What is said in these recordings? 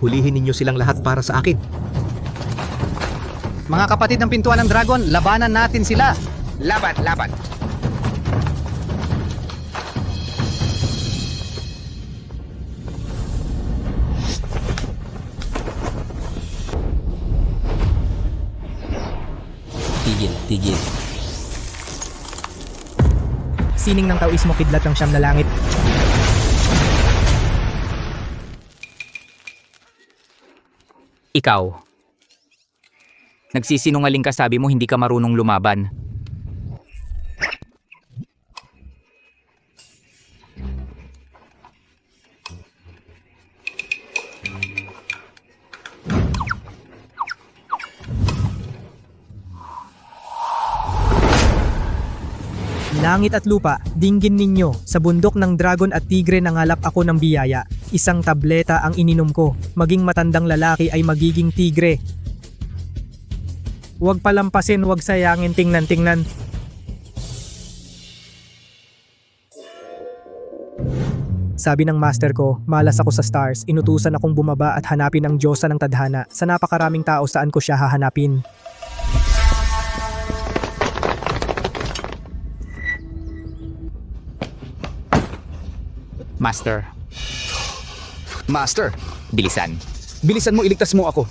Hulihin ninyo silang lahat para sa akin. Mga kapatid ng pintuan ng dragon, labanan natin sila. Laban, laban. Tigil, tigil. Sining ng taoismo kidlat ng siyam na langit. Ikaw. Nagsisinungaling ka, sabi mo hindi ka marunong lumaban. Langit at lupa, dinggin ninyo. Sa bundok ng dragon at tigre nangalap ako ng biyaya. Isang tableta ang ininom ko. Maging matandang lalaki ay magiging tigre. Huwag palampasin, huwag sayangin, tingnan. Sabi ng master ko, malas ako sa stars, inutusan akong bumaba at hanapin ang Diyosa ng tadhana. Sa napakaraming tao, saan ko siya hahanapin? Master, Master, bilisan. bilisan mo, iligtas mo ako.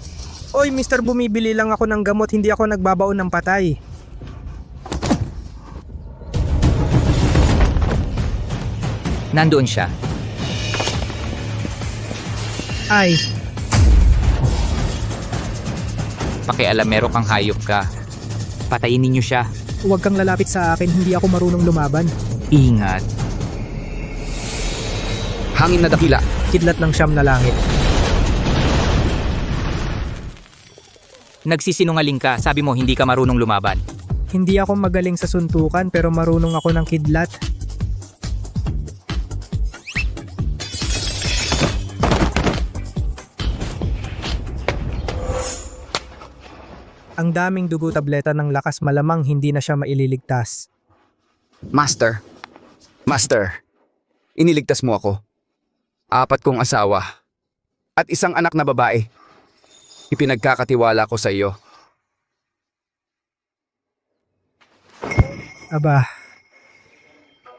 Oy, mister, bumibili lang ako ng gamot, hindi ako nagbabaon ng patay. Nandoon siya. Ay, Pakialamero kang hayop ka. Patayin ninyo siya. huwag kang lalapit sa akin, hindi ako marunong lumaban. Ingat. Hangin na dakila. Kidlat ng siyam na langit. Nagsisinungaling ka, sabi mo hindi ka marunong lumaban. Hindi ako magaling sa suntukan pero marunong ako ng kidlat. Ang daming dugo tableta ng lakas, malamang hindi na siya maililigtas. Master, iniligtas mo ako. 4 kong asawa at isang anak na babae. Ipinagkakatiwala ko sa iyo. Aba,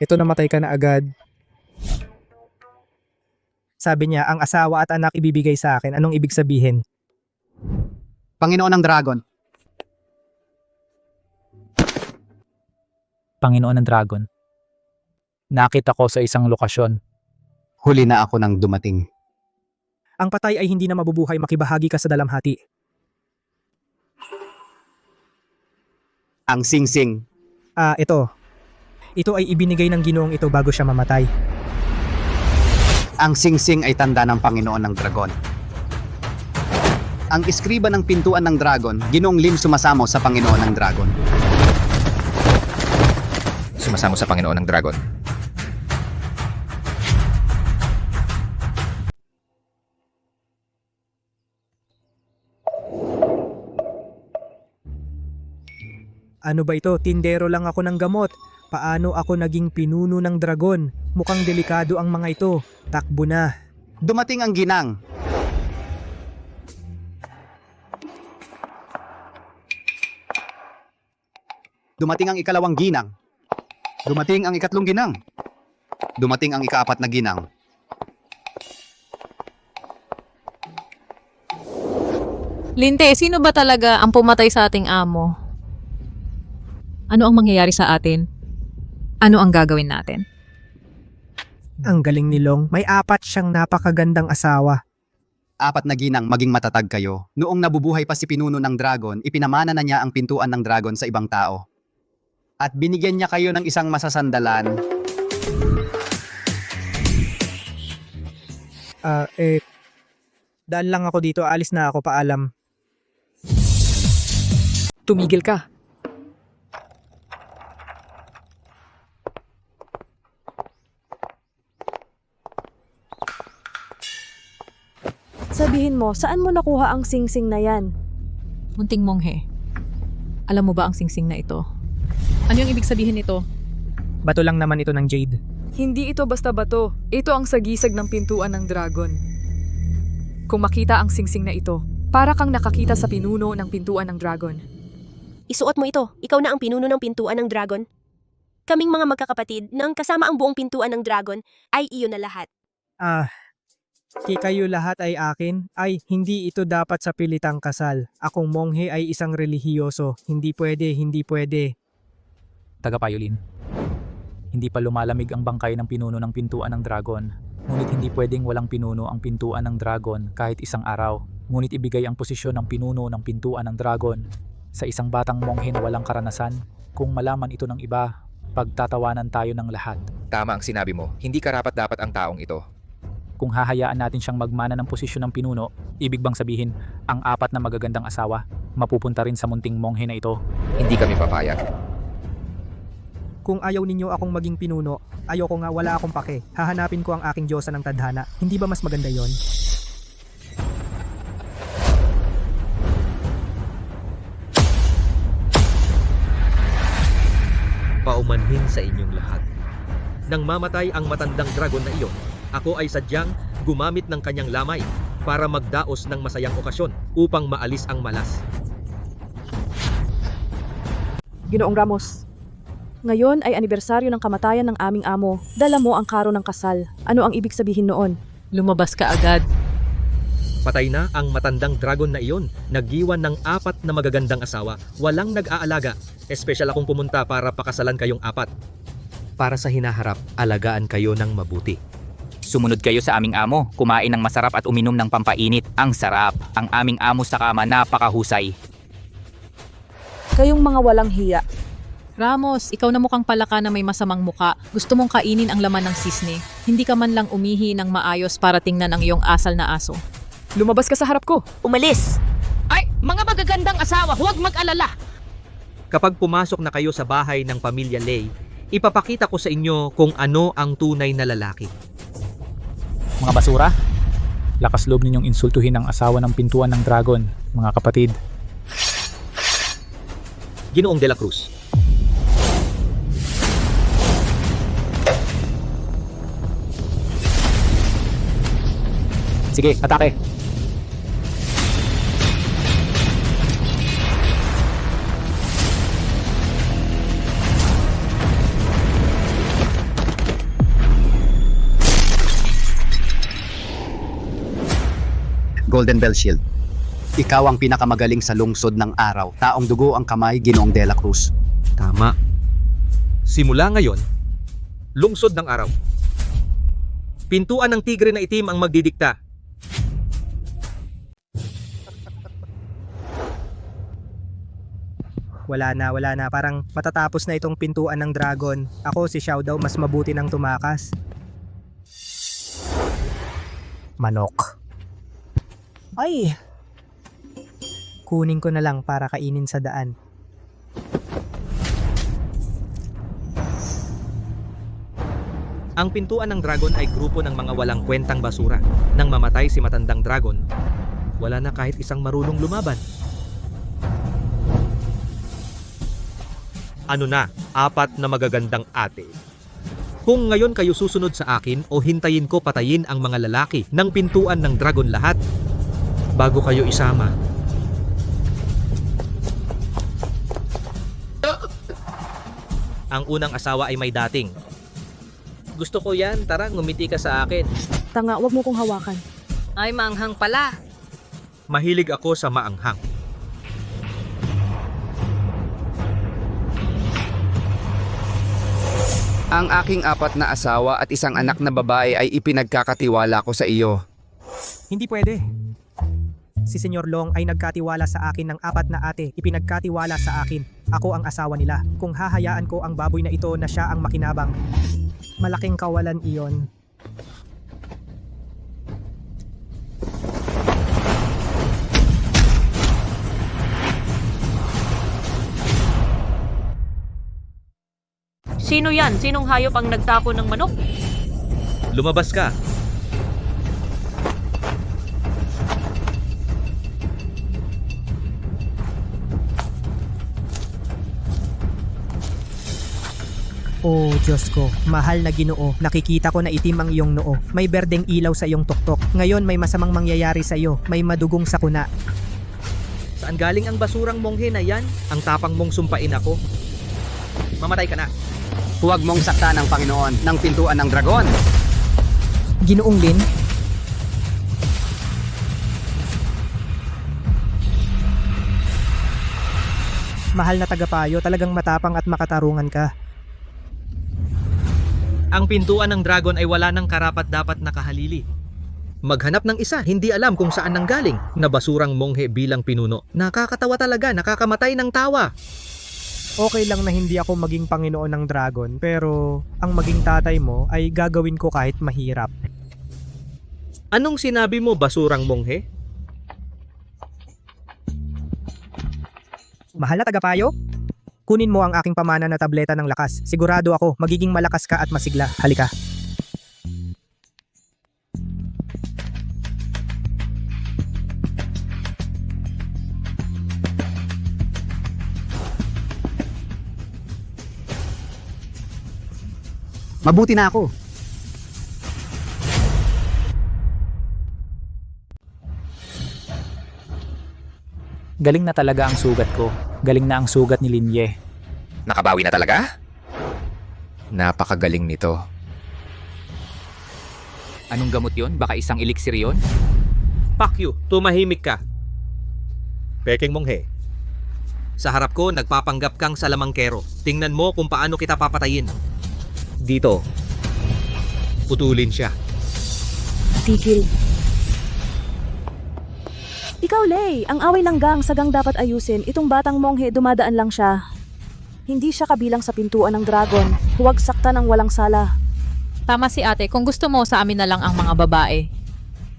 ito namatay ka na agad. Sabi niya, ang asawa at anak ibibigay sa akin. Anong ibig sabihin? Panginoon ng dragon, Panginoon ng Dragon. Nakita ko sa isang lokasyon. huli na ako nang dumating. Ang patay ay hindi na mabubuhay, makibahagi ka sa dalamhati. Ang singsing. Ito. Ito ay ibinigay ng Ginoong ito bago siya mamatay. Ang singsing ay tanda ng Panginoon ng dragon. Ang iskriba ng pintuan ng dragon, Ginoong Lim sumasamo sa Panginoon ng dragon. Sumasamo sa Panginoon ng Dragon. Ano ba ito? Tindero lang ako ng gamot. Paano ako naging pinuno ng dragon? Mukhang delikado ang mga ito. Takbo na. Dumating ang ginang. Dumating ang ikalawang ginang. Dumating ang ikatlong ginang. Dumating ang ikaapat na ginang. Linte, sino ba talaga ang pumatay sa ating amo? Ano ang mangyayari sa atin? Ano ang gagawin natin? Ang galing ni Long. May 4 siyang napakagandang asawa. 4 na ginang, maging matatag kayo. Noong nabubuhay pa si pinuno ng dragon, ipinamana na niya ang pintuan ng dragon sa ibang tao. At binigyan niya kayo ng isang masasandalan. Daan lang ako dito. Alis na ako. Paalam. Tumigil ka. Sabihin mo, saan mo nakuha ang singsing na yan? Munting monghe. Alam mo ba ang singsing na ito? Ano yung ibig sabihin nito? Bato lang naman ito ng Jade. Hindi ito basta bato. Ito ang sagisag ng pintuan ng dragon. Kung makita ang singsing na ito, para kang nakakita sa pinuno ng pintuan ng dragon. Isuot mo ito. Ikaw na ang pinuno ng pintuan ng dragon. Kaming mga magkakapatid nang kasama ang buong pintuan ng dragon ay iyon na lahat. Kayo lahat ay akin? Ay, hindi ito dapat sa pilitang kasal. Akong monghe ay isang relihiyoso. Hindi pwede. Tagapayolin. Hindi pa lumalamig ang bangkay ng pinuno ng pintuan ng dragon. Ngunit hindi pwedeng walang pinuno ang pintuan ng dragon kahit isang araw. Ngunit ibigay ang posisyon ng pinuno ng pintuan ng dragon sa isang batang monghe na walang karanasan. Kung malaman ito ng iba, pagtatawanan tayo ng lahat. Tama ang sinabi mo, hindi karapat-dapat ang taong ito. Kung hahayaan natin siyang magmana ng posisyon ng pinuno, ibig bang sabihin, ang 4 na magagandang asawa, mapupunta rin sa munting monghe na ito? Hindi kami papayag. Kung ayaw ninyo akong maging pinuno, ayoko nga, wala akong pake. Hahanapin ko ang aking diyosa ng tadhana. Hindi ba mas maganda yon? Paumanhin sa inyong lahat. Nang mamatay ang matandang dragon na iyon, ako ay sadyang gumamit ng kanyang lamay para magdaos ng masayang okasyon upang maalis ang malas. Ginoong Ramos, ngayon ay anibersaryo ng kamatayan ng aming amo. Dala mo ang karo ng kasal. Ano ang ibig sabihin noon? Lumabas ka agad. Patay na ang matandang dragon na iyon. Nag-iwan ng 4 na magagandang asawa. Walang nag-aalaga. Espesyal akong pumunta para pakasalan kayong 4. Para sa hinaharap, alagaan kayo ng mabuti. Sumunod kayo sa aming amo, kumain ng masarap at uminom ng pampainit. Ang sarap. Ang aming amo sa kama napakahusay. Kayong mga walang hiya. Ramos, ikaw na mukhang palaka na may masamang muka. Gusto mong kainin ang laman ng sisne. Hindi ka man lang umihi ng maayos para tingnan ang iyong asal na aso. Lumabas ka sa harap ko. Umalis! Ay, mga magagandang asawa, huwag mag-alala. Kapag pumasok na kayo sa bahay ng pamilya Lei, ipapakita ko sa inyo kung ano ang tunay na lalaki. Mga basura, lakas loob ninyong insultuhin ang asawa ng pintuan ng dragon, mga kapatid. Ginoong De La Cruz. Sige, atake! Golden Bell Shield. Ikaw ang pinakamagaling sa lungsod ng araw. Taong dugo ang kamay, Ginoong De La Cruz. Tama. Simula ngayon, lungsod ng araw. Pintuan ng tigre na itim ang magdidikta. Wala na. Parang matatapos na itong pintuan ng dragon. Ako si Xiao daw, mas mabuti nang tumakas. Manok. Ay! Kunin ko na lang para kainin sa daan. Ang pintuan ng dragon ay grupo ng mga walang kwentang basura. Nang mamatay si matandang dragon, wala na kahit isang marunong lumaban. Ano na, 4 na magagandang ate. Kung ngayon kayo susunod sa akin o hintayin ko patayin ang mga lalaki ng pintuan ng dragon lahat, bago kayo isama. Ang unang asawa ay may dating. Gusto ko yan, tara ngumiti ka sa akin. Tanga, wag mo kong hawakan. Ay, maanghang pala. Mahilig ako sa maanghang. Ang aking 4 na asawa at isang anak na babae ay ipinagkakatiwala ko sa iyo. Hindi pwede. Si Senyor Long ay nagkatiwala sa akin ng 4 na ate. Ipinagkatiwala sa akin. Ako ang asawa nila. Kung hahayaan ko ang baboy na ito na siya ang makinabang, malaking kawalan iyon. Sino yan? Sinong hayop ang nagtapon ng manok? Lumabas ka. Oh, Diyos ko, mahal na Ginoo, nakikita ko na itim ang iyong noo. May berdeng ilaw sa iyong tuktok. Ngayon may masamang mangyayari sa iyo, may madugong sakuna. Saan galing ang basurang monghe na yan? Ang tapang mong sumpain ako. Mamatay ka na. Huwag mong saktan ang Panginoon ng pintuan ng dragon. Ginoong Lin, mahal na tagapayo, talagang matapang at makatarungan ka. Ang pintuan ng dragon ay wala ng karapat-dapat na kahalili. Maghanap ng isa, hindi alam kung saan nanggaling, na basurang monghe bilang pinuno. Nakakatawa talaga, nakakamatay ng tawa. Okay lang na hindi ako maging Panginoon ng dragon, pero ang maging tatay mo ay gagawin ko kahit mahirap. Anong sinabi mo, basurang monghe? Mahal na tagapayo? Kunin mo ang aking pamana na tableta ng lakas. Sigurado ako, magiging malakas ka at masigla. Halika. Mabuti na ako. Galing na talaga ang sugat ko. Galing na ang sugat ni Linye. Nakabawi na talaga? Napakagaling nito. Anong gamot yon? Baka isang elixir yon? Pakyo, tumahimik ka. Peking monghe. Sa harap ko, nagpapanggap kang salamangkero. Tingnan mo kung paano kita papatayin. Dito. Putulin siya. Tigil. Ikaw, Lei, ang away ng gang sa gang dapat ayusin. Itong batang monghe, dumadaan lang siya. Hindi siya kabilang sa pintuan ng dragon. Huwag saktan ng walang sala. Tama si ate, kung gusto mo sa amin na lang ang mga babae.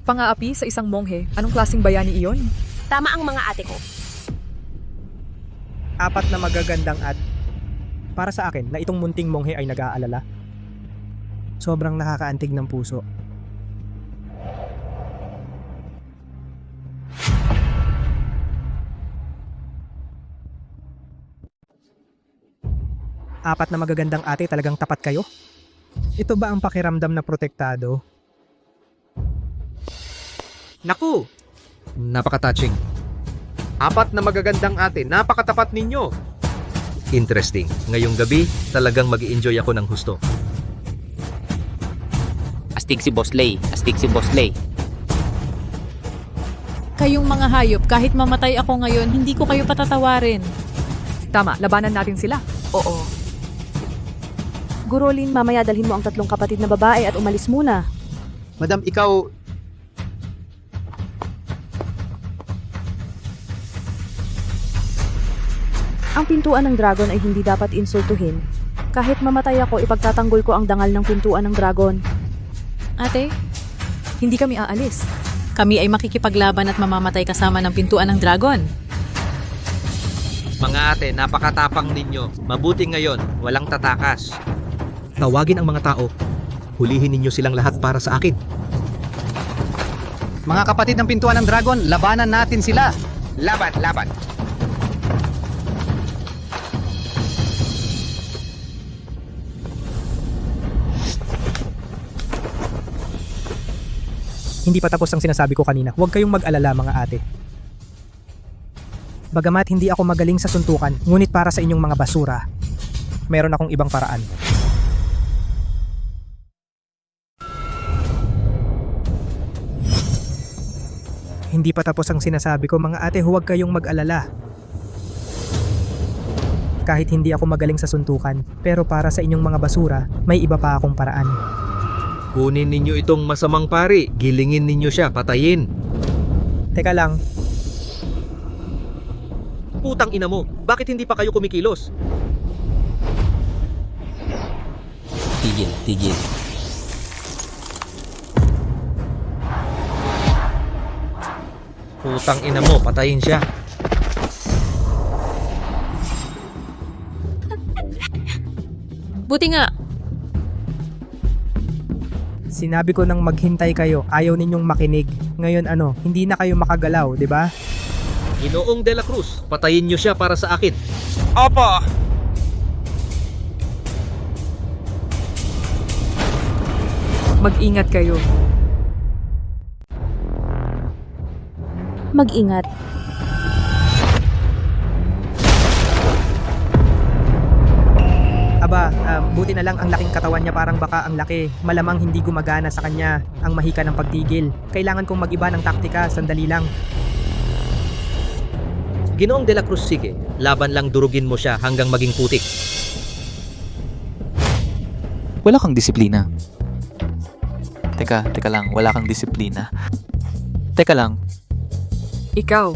Pang-aapi sa isang monghe. Anong klaseng bayani iyon? Tama ang mga ate ko. Apat na magagandang at para sa akin na itong munting monghe ay nag-aalala. Sobrang nakakaantig ng puso. Apat na magagandang ate, talagang tapat kayo? Ito ba ang pakiramdam na protektado? Naku! Napaka-touching. Apat na magagandang ate, napakatapat ninyo. Interesting. Ngayong gabi, talagang mag-i-enjoy ako ng husto. Astig si Boss Lay. Astig si Boss Lay. Kayong mga hayop, kahit mamatay ako ngayon, hindi ko kayo patatawarin. Tama, labanan natin sila. Oo. Guro Lin, mamaya dalhin mo ang tatlong kapatid na babae at umalis muna. Madam, ikaw... Ang pintuan ng dragon ay hindi dapat insultuhin. Kahit mamatay ako, ipagtatanggol ko ang dangal ng pintuan ng dragon. Ate, Hindi kami aalis. kami ay makikipaglaban at mamamatay kasama ng pintuan ng dragon. Mga ate, napakatapang ninyo. Mabuti ngayon, walang tatakas. Tawagin ang mga tao. Hulihin ninyo silang lahat para sa akin. Mga kapatid ng pintuan ng dragon, labanan natin sila. Laban, laban. Hindi pa tapos ang sinasabi ko kanina. Huwag kayong mag-alala mga ate. Bagamat hindi ako magaling sa suntukan, ngunit para sa inyong mga basura, meron akong ibang paraan. Hindi pa tapos ang sinasabi ko mga ate, huwag kayong mag-alala. Kahit hindi ako magaling sa suntukan, pero para sa inyong mga basura, may iba pa akong paraan. Kunin ninyo itong masamang pari. Gilingin ninyo siya, patayin. Teka lang, Putang ina mo, bakit hindi pa kayo kumikilos? Tigil, tigil. Putang ina mo, patayin siya. Buti nga, sinabi ko nang maghintay kayo, ayaw ninyong makinig. Ngayon ano, hindi na kayo makagalaw, di ba? Ginoong De La Cruz, patayin nyo siya para sa akin. Opo! Mag-ingat kayo. Mag-ingat. Aba, buti na lang ang laking katawan niya, parang baka ang laki. Malamang hindi gumagana sa kanya ang mahika ng pagtigil. Kailangan kong mag-iba ng taktika, sandali lang. Ginoong De La Cruz, sige, laban lang durugin mo siya hanggang maging putik. Wala kang disiplina. Teka lang, wala kang disiplina. Teka lang, Ikaw,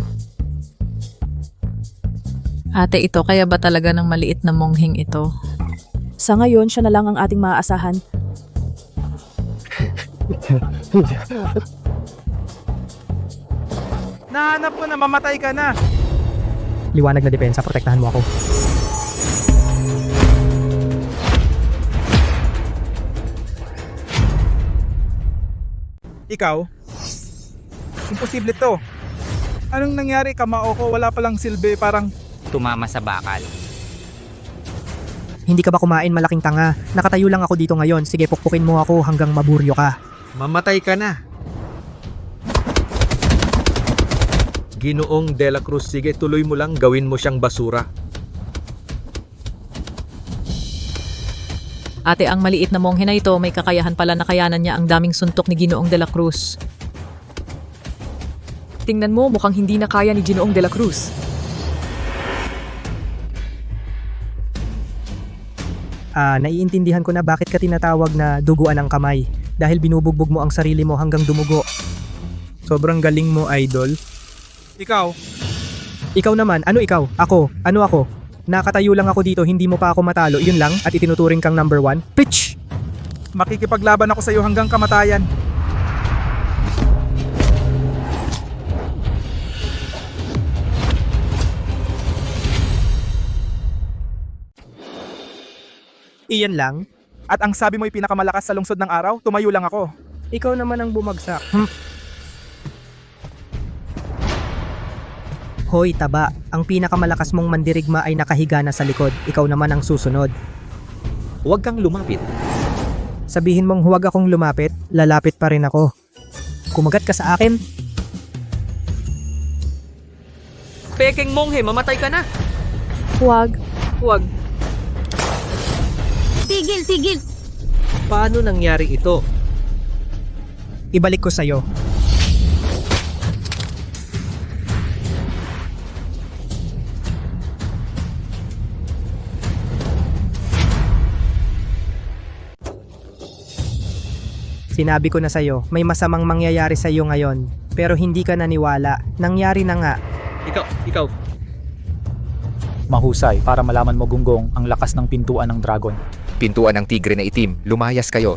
Ate, ito kaya ba talaga ng maliit na mongheng ito? Sa ngayon, siya na lang ang ating maaasahan. Nahanap ko na, mamatay ka na! Liwanag na depensa, protektahan mo ako. Ikaw? Imposible to. Anong nangyari, kamao ko? Wala palang silbi, parang... Tumama sa bakal. Hindi ka ba kumain, malaking tanga? Nakatayo lang ako dito ngayon. Sige, pukpukin mo ako hanggang maburyo ka. Mamatay ka na. Ginoong De La Cruz, sige, tuloy mo lang, gawin mo siyang basura. Ate, ang maliit na monghe na ito, may kakayahan pala na kayanan niya ang daming suntok ni Ginoong De La Cruz. tingnan mo mukhang hindi na kaya ni Ginoong De La Cruz. Naiintindihan ko na bakit ka tinatawag na duguan ang kamay. Dahil binubugbog mo ang sarili mo hanggang dumugo. Sobrang galing mo, idol. Ikaw? Ikaw naman, ano ikaw? Ako, ano ako? Nakatayo lang ako dito, hindi mo pa ako matalo, yun lang, at itinuturing kang number 1? Pitch! Makikipaglaban ako sa iyo hanggang kamatayan. Iyan lang? At ang sabi mo'y pinakamalakas sa lungsod ng araw, tumayo lang ako. Ikaw naman ang bumagsak. Hoy, taba. Ang pinakamalakas mong mandirigma ay nakahiga na sa likod. Ikaw naman ang susunod. Huwag kang lumapit. Sabihin mong huwag akong lumapit, lalapit pa rin ako. Kumagat ka sa akin. Pekeng monghe, mamatay ka na. Huwag. Huwag. Tigil, tigil. Paano nangyari ito? Ibalik ko sa'yo. Sinabi ko na sa'yo, may masamang mangyayari sa'yo ngayon. Pero hindi ka naniwala. Nangyari na nga. Ikaw. Mahusay para malaman mo, Gunggong, ang lakas ng pintuan ng dragon. Pintuan ng tigre na itim. Lumayas kayo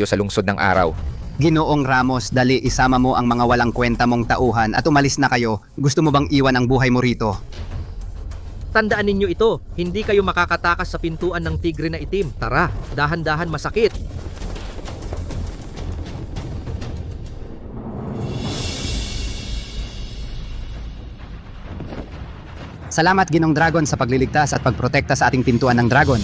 sa lungsod ng araw. Ginoong Ramos, dali isama mo ang mga walang kwenta mong tauhan at umalis na kayo. Gusto mo bang iwan ang buhay mo rito? Tandaan ninyo ito, hindi kayo makakatakas sa pintuan ng tigre na itim. Tara, dahan-dahan masakit. Salamat Ginong Dragon sa pagliligtas at pagprotekta sa ating pintuan ng dragon.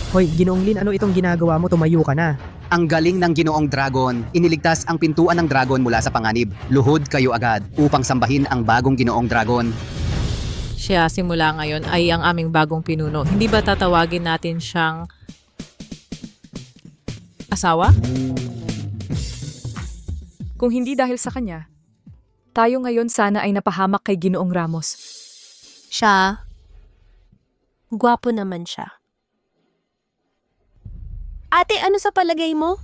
Hoy, Ginoong Lin, ano itong ginagawa mo? Tumayo ka na. Ang galing ng Ginoong Dragon, iniligtas ang pintuan ng dragon mula sa panganib. Luhod kayo agad upang sambahin ang bagong Ginoong Dragon. Siya simula ngayon ay ang aming bagong pinuno. Hindi ba tatawagin natin siyang asawa? Kung hindi dahil sa kanya, tayo ngayon sana ay napahamak kay Ginoong Ramos. Siya, gwapo naman siya. Ate, ano sa palagay mo?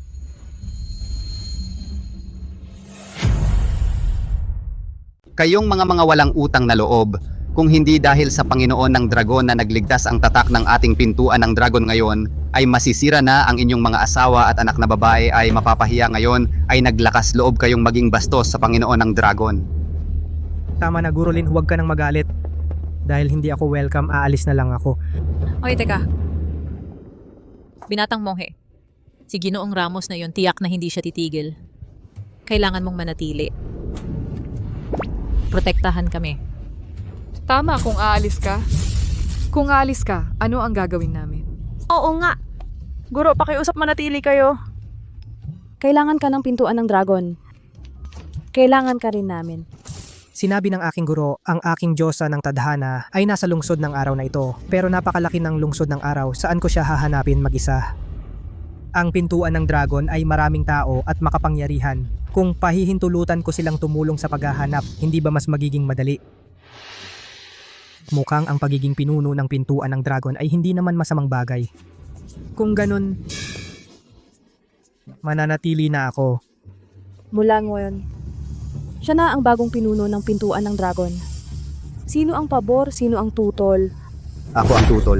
Kayong mga walang utang na loob, kung hindi dahil sa Panginoon ng Dragon na nagligtas ang tatak ng ating pintuan ng dragon ngayon, ay masisira na ang inyong mga asawa at anak na babae ay mapapahiya ngayon, ay naglakas loob kayong maging bastos sa Panginoon ng Dragon. Tama na, Guro Lin, huwag ka nang magalit. Dahil hindi ako welcome, aalis na lang ako. Okay, teka. Binatang monghe. Si Ginoong Ramos na yon, tiyak na hindi siya titigil. Kailangan mong manatili. Protektahan kami. Tama kung aalis ka. Kung aalis ka, ano ang gagawin namin? Oo nga. Guro, pakiusap manatili kayo. Kailangan ka ng pintuan ng dragon. Kailangan ka rin namin. Sinabi ng aking guro, ang aking Diyosa ng tadhana ay nasa lungsod ng araw na ito. Pero napakalaki ng lungsod ng araw, saan ko siya hahanapin mag-isa? Ang pintuan ng dragon ay maraming tao at makapangyarihan. Kung pahihintulutan ko silang tumulong sa paghahanap, hindi ba mas magiging madali? Mukhang ang pagiging pinuno ng pintuan ng dragon ay hindi naman masamang bagay. Kung ganun, mananatili na ako. Mula ngayon, siya na ang bagong pinuno ng pintuan ng dragon. Sino ang pabor, sino ang tutol? Ako ang tutol.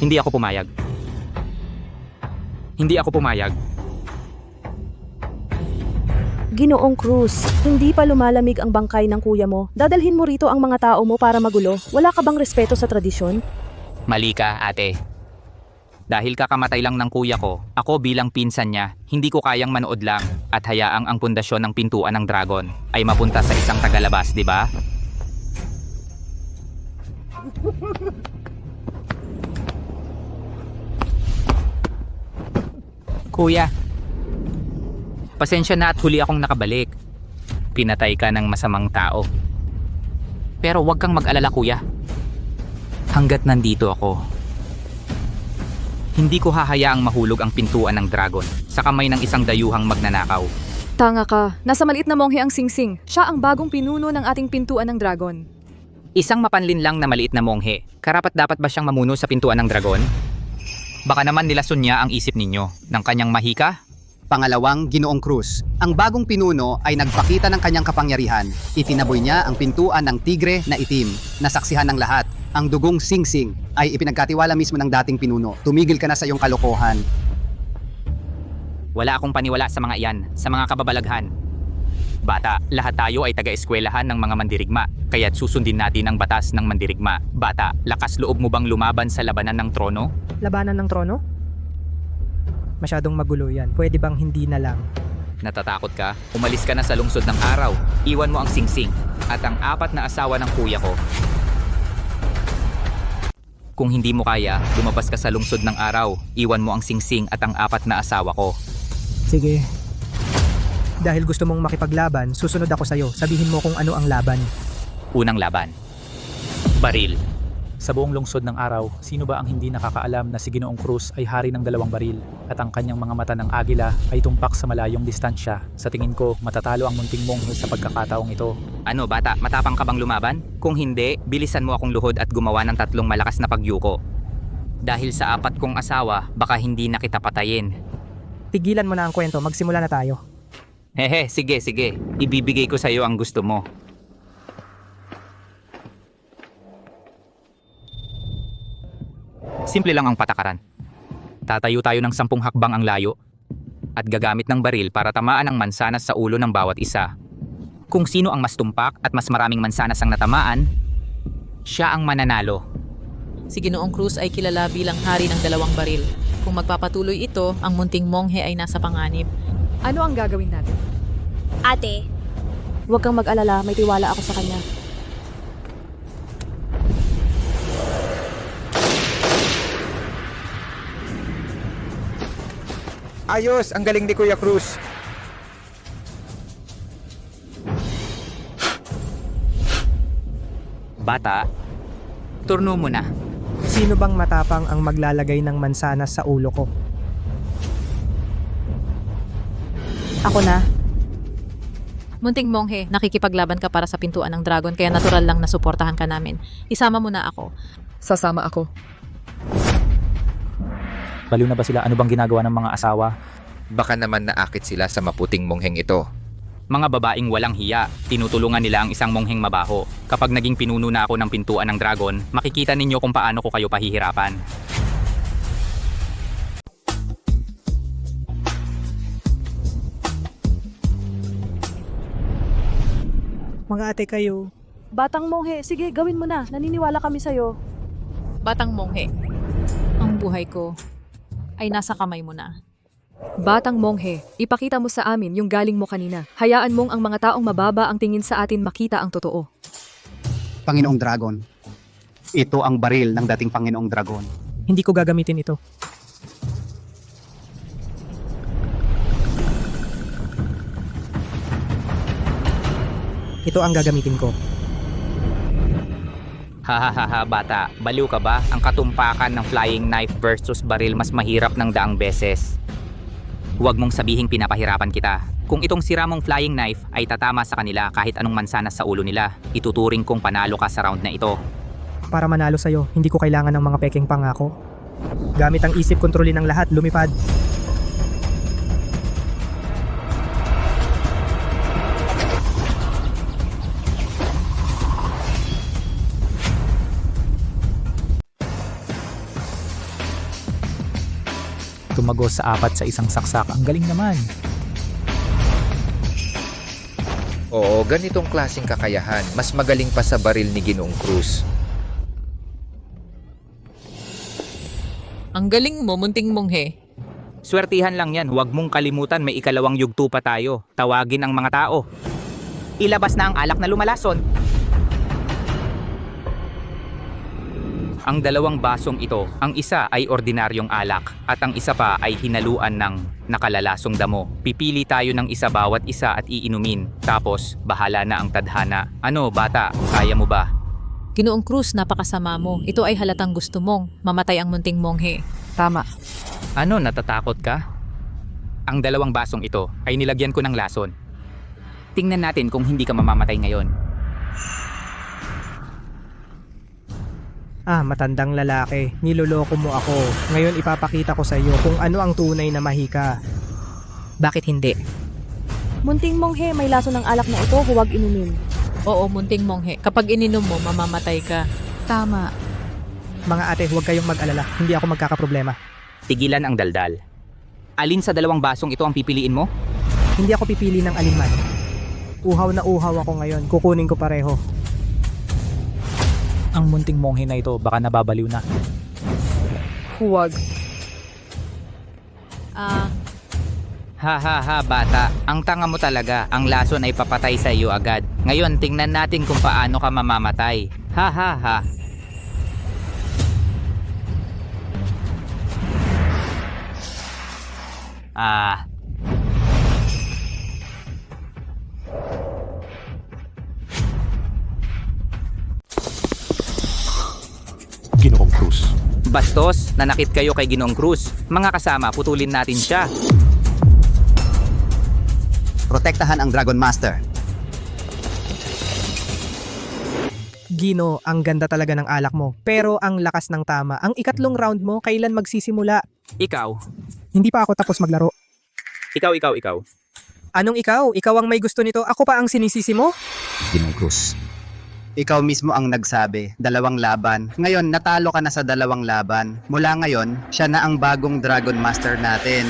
Hindi ako pumayag. Hindi ako pumayag. Ginoong Cruz, hindi pa lumalamig ang bangkay ng kuya mo. Dadalhin mo rito ang mga tao mo para magulo. Wala ka bang respeto sa tradisyon? Mali ka, ate. Dahil kakamatay lang ng kuya ko, ako bilang pinsan niya, hindi ko kayang manood lang at hayaang ang pundasyon ng pintuan ng dragon ay mapunta sa isang tagalabas, di ba? Kuya, pasensya na at huli akong nakabalik. Pinatay ka ng masamang tao. Pero huwag kang mag-alala, kuya. Hanggat nandito ako, hindi ko hahayaang mahulog ang pintuan ng dragon sa kamay ng isang dayuhang magnanakaw. Tanga ka. Nasa maliit na monghe ang Singsing. Siya ang bagong pinuno ng ating pintuan ng dragon. Isang mapanlin lang na maliit na monghe, karapat-dapat ba siyang mamuno sa pintuan ng dragon? Baka naman nilason niya ang isip ninyo ng kanyang mahika? Pangalawang, Ginoong Cruz. Ang bagong pinuno ay nagpakita ng kanyang kapangyarihan. Itinaboy niya ang pintuan ng tigre na itim, nasaksihan ng lahat. Ang dugong Singsing ay ipinagkatiwala mismo ng dating pinuno. Tumigil ka na sa iyong kalokohan. Wala akong paniwala sa mga iyan, sa mga kababalaghan. Bata, lahat tayo ay taga-eskwelahan ng mga mandirigma, kaya't susundin natin ang batas ng mandirigma. Bata, lakas loob mo bang lumaban sa labanan ng trono? Labanan ng trono? Masyadong magulo yan. Pwede bang hindi na lang? Natatakot ka? Umalis ka na sa lungsod ng araw. Iwan mo ang Singsing at ang 4 na asawa ng kuya ko. Kung hindi mo kaya, lumabas ka sa lungsod ng araw. Iwan mo ang Singsing at ang 4 na asawa ko. Sige. Dahil gusto mong makipaglaban, susunod ako sa'yo. Sabihin mo kung ano ang laban. Unang laban. Baril. Sa buong lungsod ng araw, sino ba ang hindi nakakaalam na si Ginoong Cruz ay hari ng 2 baril at ang kanyang mga mata ng agila ay tumpak sa malayong distansya? Sa tingin ko, matatalo ang munting monghe sa pagkakataong ito. Ano bata, matapang ka bang lumaban? Kung hindi, bilisan mo akong luhod at gumawa ng 3 malakas na pagyuko. Dahil sa 4 kong asawa, baka hindi na kita patayin. Tigilan mo na ang kwento, magsimula na tayo. Hehe, sige. Ibibigay ko sa iyo ang gusto mo. Simple lang ang patakaran. Tatayo tayo ng 10 hakbang ang layo at gagamit ng baril para tamaan ang mansanas sa ulo ng bawat isa. Kung sino ang mas tumpak at mas maraming mansanas ang natamaan, siya ang mananalo. Si Ginoong Cruz ay kilala bilang hari ng 2 baril. Kung magpapatuloy ito, ang munting monghe ay nasa panganib. Ano ang gagawin natin? Ate, Huwag kang mag-alala, may tiwala ako sa kanya. Ayos, ang galing ni Kuya Cruz. Bata, turno mo na. Sino bang matapang ang maglalagay ng mansanas sa ulo ko? Ako na. Munting monghe, nakikipaglaban ka para sa pintuan ng dragon kaya natural lang na suportahan ka namin. Isama mo na ako. Sasama ako. Baliw na ba sila? Ano bang ginagawa ng mga asawa? Baka naman naakit sila sa maputing mongheng ito. Mga babaeng walang hiya, tinutulungan nila ang isang mongheng mabaho. Kapag naging pinuno na ako ng pintuan ng dragon, makikita ninyo kung paano ko kayo pahihirapan. Mga ate kayo. Batang monghe, sige, gawin mo na. Naniniwala kami sa'yo. Batang monghe, ang buhay ko ay nasa kamay mo na. Batang monghe, ipakita mo sa amin yung galing mo kanina. Hayaan mong ang mga taong mababa ang tingin sa atin makita ang totoo. Panginoong Dragon, Ito ang baril ng dating Panginoong Dragon. Hindi ko gagamitin ito. Ito ang gagamitin ko. Hahaha bata, baliw ka ba? Ang katumpakan ng flying knife versus baril mas mahirap ng daang beses. Huwag mong sabihing pinapahirapan kita. Kung itong sira mong flying knife ay tatama sa kanila kahit anong mansanas sa ulo nila, ituturing kong panalo ka sa round na ito. Para manalo sa'yo, hindi ko kailangan ng mga pekeng pangako. Gamit ang isip kontrolin ng lahat, lumipad. Tumagos sa 4 sa isang saksak. Ang galing naman. Oo, ganitong klaseng kakayahan. Mas magaling pa sa baril ni Ginoong Cruz. Ang galing mo, munting monghe. Swertihan lang yan, huwag mong kalimutan may ikalawang yugto pa tayo. Tawagin ang mga tao. Ilabas na ang alak na lumalason. Ang dalawang basong ito, ang isa ay ordinaryong alak at ang isa pa ay hinaluan ng nakalalasong damo. Pipili tayo ng isa bawat isa at iinumin. Tapos, bahala na ang tadhana. Ano, bata? Kaya mo ba? Ginoong Cruz, napakasama mo. Ito ay halatang gusto mong mamatay ang munting monghe. Tama. Ano, natatakot ka? Ang dalawang basong ito ay nilagyan ko ng lason. Tingnan natin kung hindi ka mamamatay ngayon. Matandang lalaki, niloloko mo ako. Ngayon ipapakita ko sa iyo kung ano ang tunay na mahika. Bakit hindi? Munting monghe, may laso ng alak na ito, huwag inumin. Oo, munting monghe. Kapag ininom mo, mamamatay ka. Tama. Mga ate, huwag kayong mag-alala. Hindi ako magkakaproblema. Tigilan ang daldal. Alin sa dalawang basong ito ang pipiliin mo? Hindi ako pipili ng alinman. Uhaw na uhaw ako ngayon. Kukunin ko pareho. Ang munting monghe na ito, baka nababaliw na. Huwag. Ha bata, ang tanga mo talaga. Ang lason ay papatay sa iyo agad. Ngayon, tingnan natin kung paano ka mamamatay. Ha. Ginoong Cruz. Bastos, nanakit kayo kay Ginoong Cruz. Mga kasama, putulin natin siya. Protektahan ang Dragon Master. Gino, ang ganda talaga ng alak mo. Pero ang lakas ng tama. Ang ikatlong round mo, kailan magsisimula? Ikaw. Hindi pa ako tapos maglaro. Ikaw. Anong ikaw? Ikaw ang may gusto nito. Ako pa ang sinisisi mo? Ginoong Cruz. Ikaw mismo ang nagsabi, 2 laban. Ngayon, natalo ka na sa 2 laban. Mula ngayon, siya na ang bagong Dragon Master natin.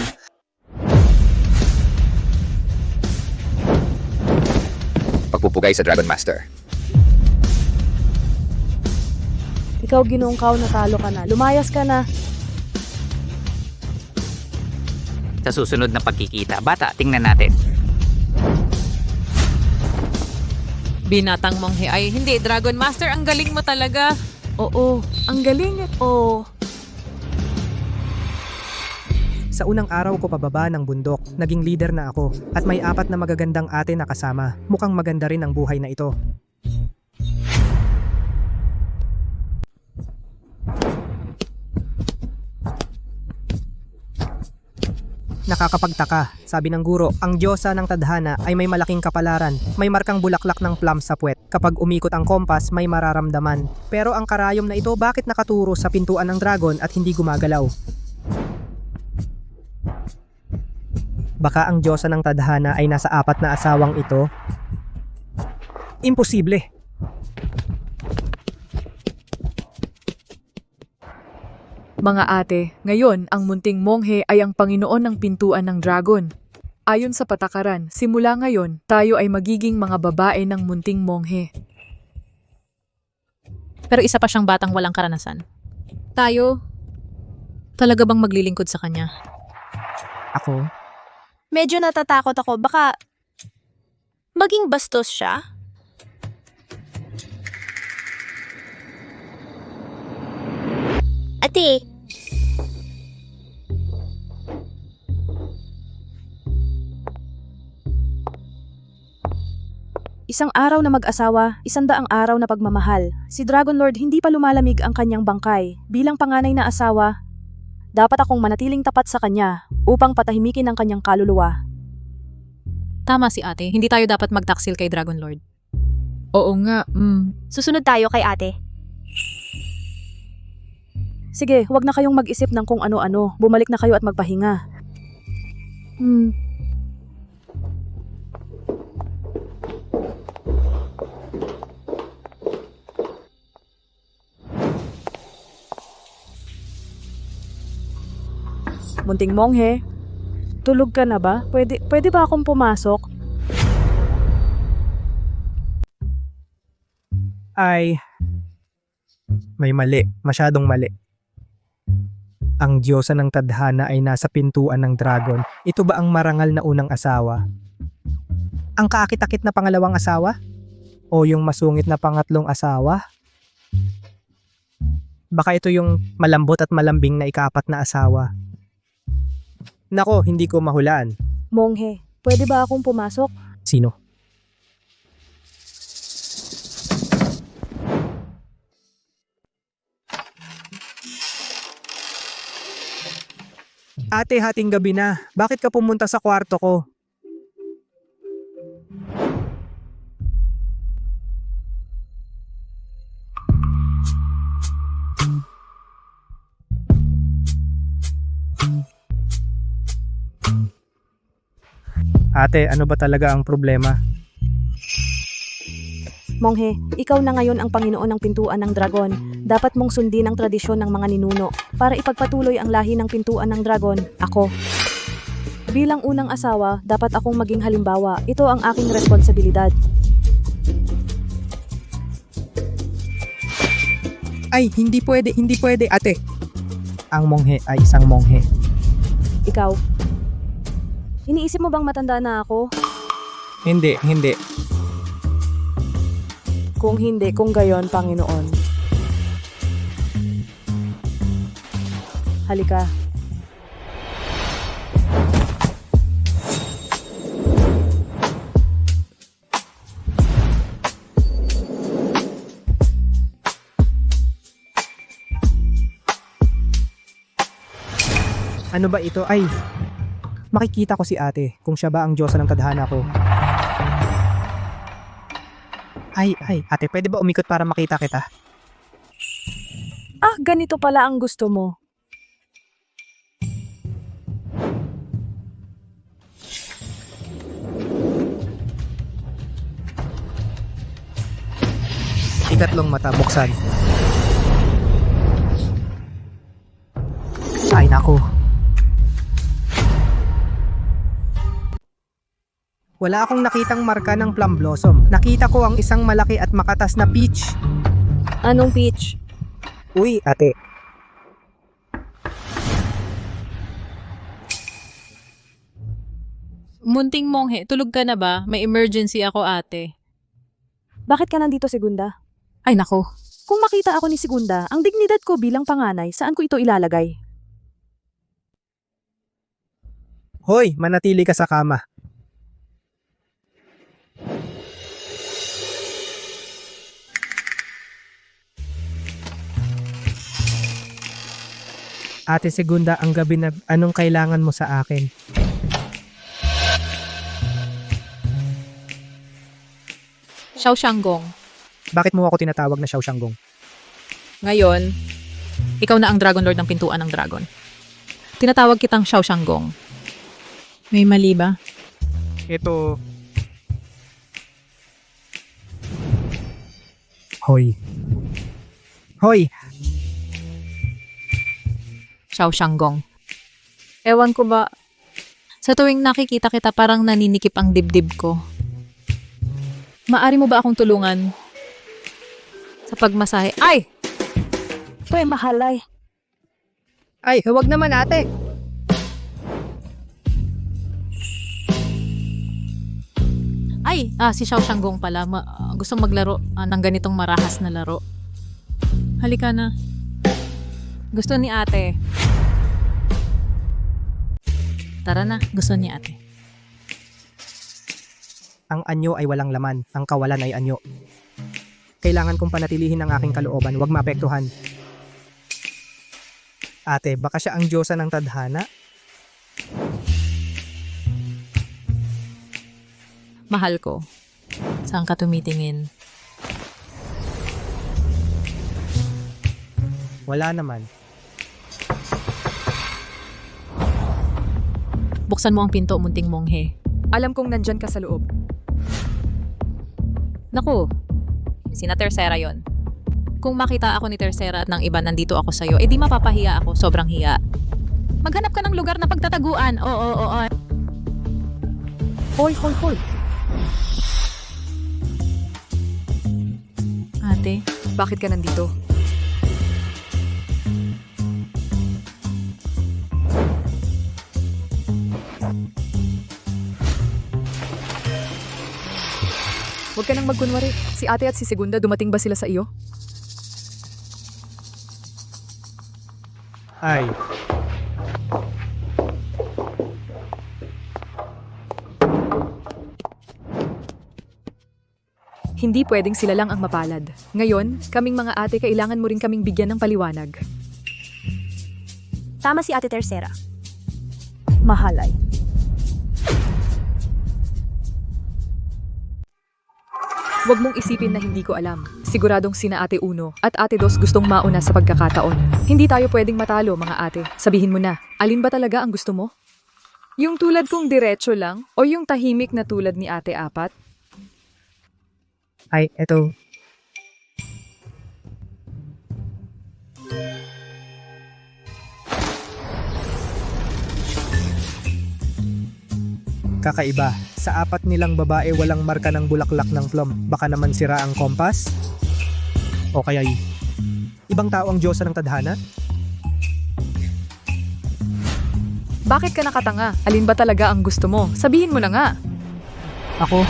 Pagpupugay sa Dragon Master. Ikaw, Ginoong Kao, natalo ka na. Lumayas ka na. Sa susunod na pagkikita, bata, tingnan natin. Binatang monghe ay hindi. Dragon Master, ang galing mo talaga. Oo, ang galing. Oo. Sa unang araw ko pababa ng bundok, naging leader na ako at may 4 na magagandang ate na kasama. Mukhang maganda rin ang buhay na ito. Nakakapagtaka, sabi ng guro, ang diyosa ng tadhana ay may malaking kapalaran, may markang bulaklak ng plum sa puwet. Kapag umikot ang kompas, may mararamdaman. Pero ang karayom na ito bakit nakaturo sa pintuan ng dragon at hindi gumagalaw? Baka ang diyosa ng tadhana ay nasa 4 na asawang ito? Imposible! Mga ate, ngayon ang munting monghe ay ang Panginoon ng pintuan ng dragon. Ayon sa patakaran, simula ngayon, tayo ay magiging mga babae ng munting monghe. Pero isa pa siyang batang walang karanasan. Tayo, talaga bang maglilingkod sa kanya? Ako? Medyo natatakot ako. Baka maging bastos siya? Ate, Isang araw na mag-asawa, 100 araw na pagmamahal. Si Dragon Lord hindi pa lumalamig ang kanyang bangkay. Bilang panganay na asawa, dapat akong manatiling tapat sa kanya upang patahimikin ang kanyang kaluluwa. Tama si ate, hindi tayo dapat magtaksil kay Dragon Lord. Oo nga, susunod tayo kay ate. Sige, huwag na kayong mag-isip ng kung ano-ano. Bumalik na kayo at magpahinga. Munting monghe, tulog ka na ba? Pwede ba akong pumasok? Ay, may mali. Masyadong mali. Ang diyosa ng tadhana ay nasa pintuan ng dragon. Ito ba ang marangal na unang asawa? Ang kaakit-akit na pangalawang asawa? O yung masungit na pangatlong asawa? Baka ito yung malambot at malambing na ikaapat na asawa. Nako, hindi ko mahulaan. Monghe, pwede ba akong pumasok? Sino? Ate, hating gabi na. Bakit ka pumunta sa kwarto ko? Ate, ano ba talaga ang problema? Monghe, ikaw na ngayon ang Panginoon ng pintuan ng dragon. Dapat mong sundin ang tradisyon ng mga ninuno para ipagpatuloy ang lahi ng pintuan ng dragon. Ako. Bilang unang asawa, dapat akong maging halimbawa. Ito ang aking responsibilidad. Ay, hindi pwede, ate. Ang monghe ay isang monghe. Ikaw. Iniisip mo bang matanda na ako? Hindi. Kung hindi, kung gayon, Panginoon. Halika. Ano ba ito? Ay, makikita ko si ate kung siya ba ang diyosa ng tadhana ko. Ay, ate, pwede ba umikot para makita kita? Ah, ganito pala ang gusto mo. Ikatlong mata, buksan. Ay, naku. Wala akong nakitang marka ng plum blossom. Nakita ko ang isang malaki at makatas na peach. Anong peach? Uy, ate. Munting monghe, tulog ka na ba? May emergency ako ate. Bakit ka nandito, Segunda? Ay nako. Kung makita ako ni Segunda, ang dignidad ko bilang panganay, saan ko ito ilalagay? Hoy, manatili ka sa kama. Ate Segunda, ang gabi na anong kailangan mo sa akin? Xiao Shanggong. Bakit mo ako tinatawag na Xiao Shanggong? Ngayon, ikaw na ang Dragon Lord ng pintuan ng dragon. Tinatawag kitang Xiao Shanggong. May mali ba? Ito... Hoy. Xiao Shanggong. Ewan ko ba, sa tuwing nakikita kita parang naninikip ang dibdib ko. Maari mo ba akong tulungan sa pagmasahe? Ay! Uy, mahalay. Ay, huwag naman ate. Ay, si Xiao Shanggong pala. Gustong maglaro ng ganitong marahas na laro. Halika na. Gusto ni ate. Tara na, gusto ni ate. Ang anyo ay walang laman, ang kawalan ay anyo. Kailangan kong panatilihin ang aking kalooban, huwag maapektuhan. Ate, baka siya ang diyosa ng tadhana? Mahal ko. Saan ka tumitingin? Wala naman. Buksan mo ang pinto, munting monghe. Alam kong nandyan ka sa loob. Naku, sina Tercera yon. Kung makita ako ni Tercera at ng iba nandito ako sa'yo, edi mapapahiya ako, sobrang hiya. Maghanap ka ng lugar na pagtataguan. Oo. Hoy. Ate, Bakit ka nandito? Huwag ka nang magkunwari. Si ate at si Segunda dumating ba sila sa iyo? Ay, Hindi pwedeng sila lang ang mapalad. Ngayon, kaming mga ate kailangan mo rin kaming bigyan ng paliwanag. Tama si Ate Tercera. Mahalay. Huwag mong isipin na hindi ko alam. Siguradong sina Ate Uno at Ate Dos gustong mauna sa pagkakataon. Hindi tayo pwedeng matalo, mga ate. Sabihin mo na, alin ba talaga ang gusto mo? Yung tulad kong diretso lang o yung tahimik na tulad ni Ate Apat? ay, eto. Kakaiba. Sa apat nilang babae walang marka ng bulaklak ng plum. Baka naman sira ang kompas? O kaya'y ibang tao ang diyosa ng tadhana? Bakit ka nakatanga? Alin ba talaga ang gusto mo? Sabihin mo na nga. Ako?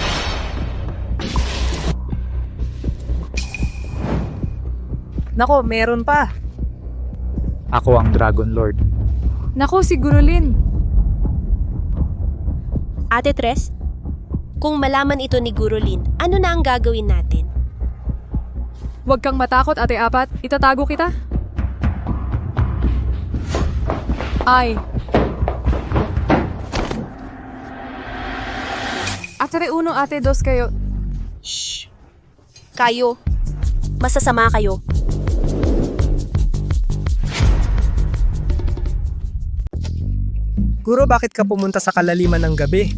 Nako, meron pa. Ako ang Dragon Lord. Nako, si Gurulin. Ate Tres, kung malaman ito ni Guru Lin, ano na ang gagawin natin? Huwag kang matakot, Ate Apat. Itatago kita. Ay. Ate Uno, Ate Dos kayo. Shh! Kayo. Masasama kayo. Guro, bakit ka pumunta sa kalaliman ng gabi?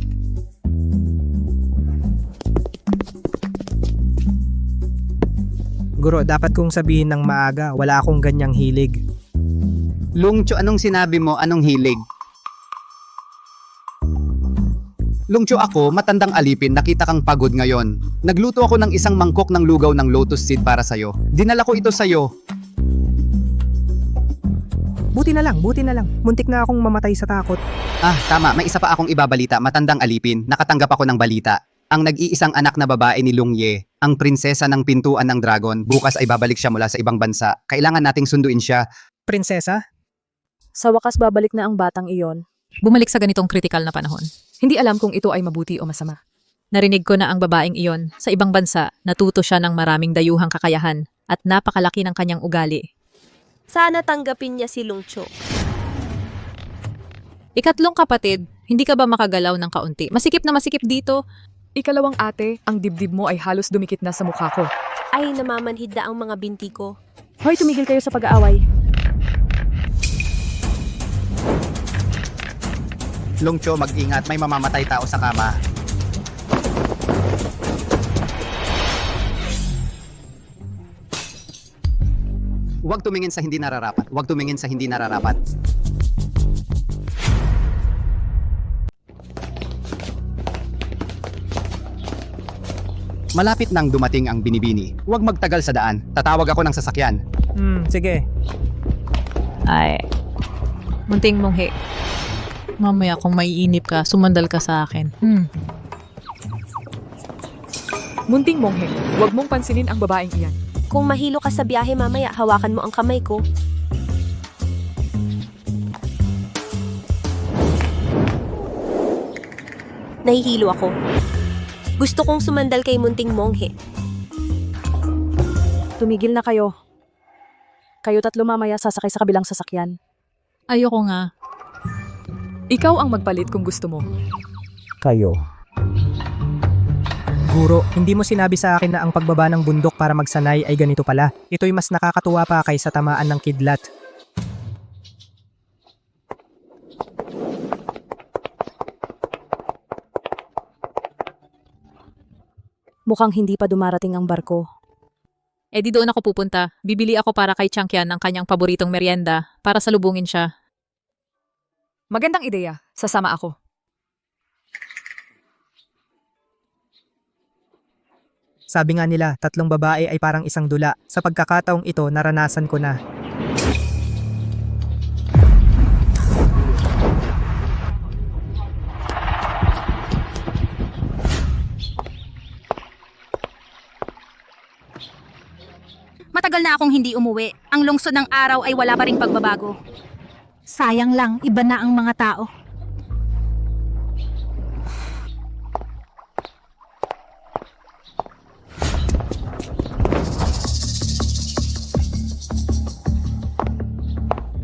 Guro, dapat kong sabihin ng maaga, wala akong ganyang hilig. Lungcho, anong sinabi mo? Anong hilig? Lungcho, ako, matandang alipin, nakita kang pagod ngayon. Nagluto ako ng isang mangkok ng lugaw ng lotus seed para sa'yo. Dinala ko ito sa'yo. Buti na lang. Muntik na akong mamatay sa takot. Ah, tama, may isa pa akong ibabalita, matandang alipin, nakatanggap ako ng balita. Ang nag-iisang anak na babae ni Lung Ye, ang prinsesa ng pintuan ng dragon, bukas ay babalik siya mula sa ibang bansa. Kailangan nating sunduin siya. Prinsesa? Sa wakas babalik na ang batang iyon. bumalik sa ganitong kritikal na panahon. Hindi alam kung ito ay mabuti o masama. Narinig ko na ang babaeng iyon sa ibang bansa, natuto siya ng maraming dayuhang kakayahan at napakalaki ng kanyang ugali. Sana tanggapin niya si Lungcho. Ikatlong kapatid, hindi ka ba makagalaw ng kaunti? Masikip na masikip dito. Ikalawang ate, ang dibdib mo ay halos dumikit na sa mukha ko. Ay, namamanhid na ang mga binti ko. Hoy, tumigil kayo sa pag-aaway. Lungcho, mag-ingat, may mamamatay tao sa kama. Huwag tumingin sa hindi nararapat. Huwag tumingin sa hindi nararapat. Malapit nang dumating ang binibini. Huwag magtagal sa daan. Tatawag ako ng sasakyan. Sige. Ay, munting monghe. Mamaya kung maiinip ka, sumandal ka sa akin. Munting monghe, huwag mong pansinin ang babaeng iyan. Kung mahilo ka sa biyahe mamaya, hawakan mo ang kamay ko. Nahihilo ako. Gusto kong sumandal kay munting monghe. Tumigil na kayo. Kayo tatlo mamaya sasakay sa kabilang sasakyan. Ayoko nga. Ikaw ang magpalit kung gusto mo. Kayo. Guro, hindi mo sinabi sa akin na ang pagbaba ng bundok para magsanay ay ganito pala. Ito'y mas nakakatuwa pa kaysa tamaan ng kidlat. Mukhang hindi pa dumarating ang barko. Eh di doon ako pupunta. Bibili ako para kay Changkyan ng kanyang paboritong merienda para salubungin siya. Magandang ideya. Sasama ako. Sabi nga nila, 3 babae ay parang isang dula. Sa pagkakataong ito, naranasan ko na. Matagal na akong hindi umuwi. Ang lungsod ng araw ay wala pa ring pagbabago. Sayang lang, iba na ang mga tao.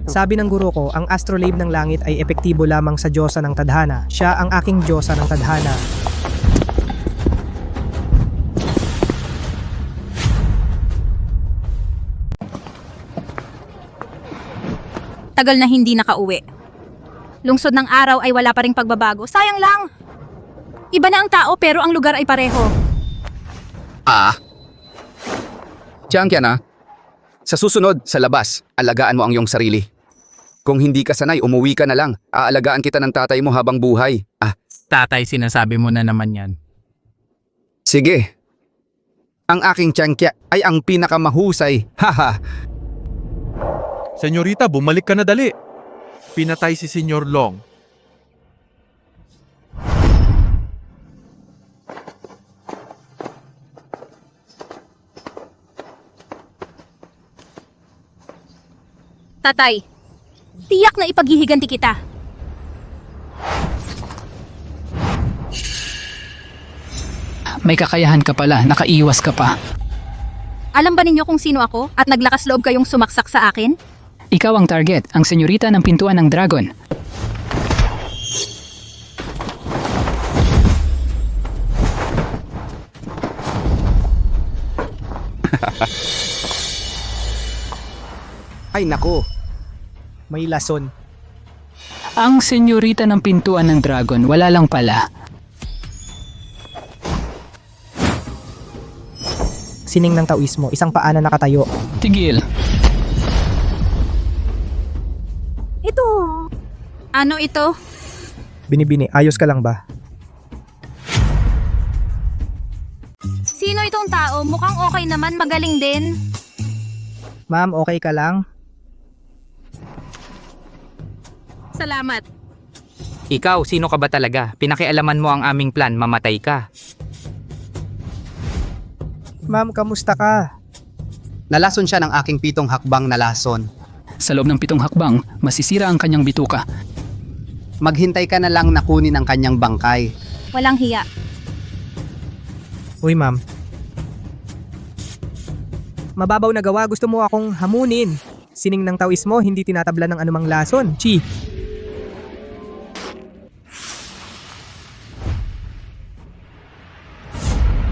Sabi ng guro ko, ang astrolabe ng langit ay epektibo lamang sa Diyosa ng Tadhana. Siya ang aking Diyosa ng Tadhana. Tagal na hindi nakauwi. Lungsod ng araw ay wala pa ring pagbabago. Sayang lang. Iba na ang tao pero ang lugar ay pareho. Changkyan sa susunod, sa labas, alagaan mo ang iyong sarili. Kung hindi ka sanay, umuwi ka na lang. Aalagaan kita ng tatay mo habang buhay. Tatay, sinasabi mo na naman yan. Sige. Ang aking Changkya ay ang pinakamahusay. Haha. Senyorita, bumalik ka na dali. Pinatay si Senyor Long. Tatay, tiyak na ipaghihiganti kita. May kakayahan ka pala, nakaiwas ka pa. Alam ba ninyo kung sino ako at naglakas loob kayong sumaksak sa akin? Ikaw ang target, ang senyorita ng pintuan ng dragon. Ay nako, May lason. Ang senyorita ng pintuan ng dragon, wala lang pala. Sining ng Taoismo, isang paa na nakatayo. Tigil. Ito. Ano ito? Binibini, ayos ka lang ba? Sino itong tao? Mukhang okay naman, magaling din. Ma'am, okay ka lang? Salamat. Ikaw, sino ka ba talaga? Pinakialaman mo ang aming plan, mamatay ka. Ma'am, kamusta ka? nalason siya ng aking 7 hakbang na lason. Sa loob ng 7 hakbang, masisira ang kanyang bituka. Maghintay ka na lang na kunin ang kanyang bangkay. Walang hiya. Uy, ma'am. Mababaw na gawa, gusto mo akong hamunin. Sining ng Taoismo, hindi tinatabla ng anumang lason. Chi.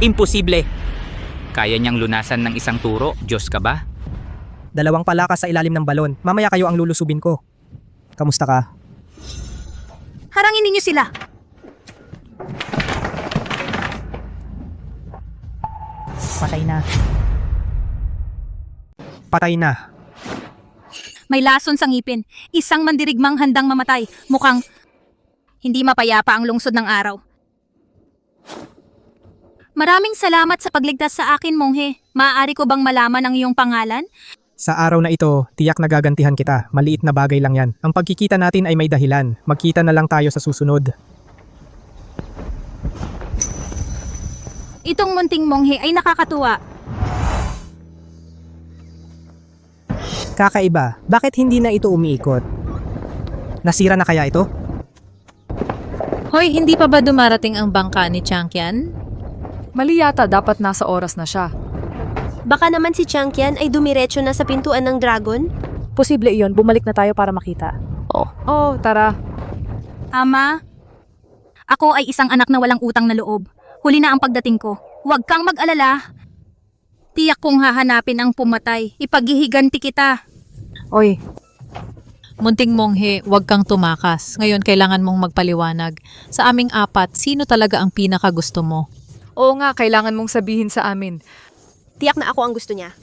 Imposible. Kaya niyang lunasan ng isang turo, Diyos ka ba? 2 palakas sa ilalim ng balon. Mamaya kayo ang lulusubin ko. Kamusta ka? Harangin ninyo sila. Patay na. Patay na. May lason sa ngipin. Isang mandirigmang handang mamatay. Mukhang hindi mapayapa ang lungsod ng araw. Maraming salamat sa pagligtas sa akin, monghe. Maaari ko bang malaman ang iyong pangalan? Sa araw na ito, tiyak na gagantihan kita. Maliit na bagay lang yan. Ang pagkikita natin ay may dahilan. Magkita na lang tayo sa susunod. Itong munting monghe ay nakakatuwa. Kakaiba, bakit hindi na ito umiikot? Nasira na kaya ito? Hoy, hindi pa ba dumarating ang bangka ni Changqian? Mali yata, dapat nasa oras na siya. Baka naman si Changqian ay dumiretso na sa pintuan ng dragon? Posible iyon, bumalik na tayo para makita. Oh, tara. Ama, ako ay isang anak na walang utang na loob. Huli na ang pagdating ko. Huwag kang mag-alala. Tiyak kong hahanapin ang pumatay. Ipaghihiganti kita. Oy, Munting monghe, huwag kang tumakas. Ngayon kailangan mong magpaliwanag. Sa aming apat, sino talaga ang pinakagusto mo? Oo nga, kailangan mong sabihin sa amin. Tiyak na ako ang gusto niya.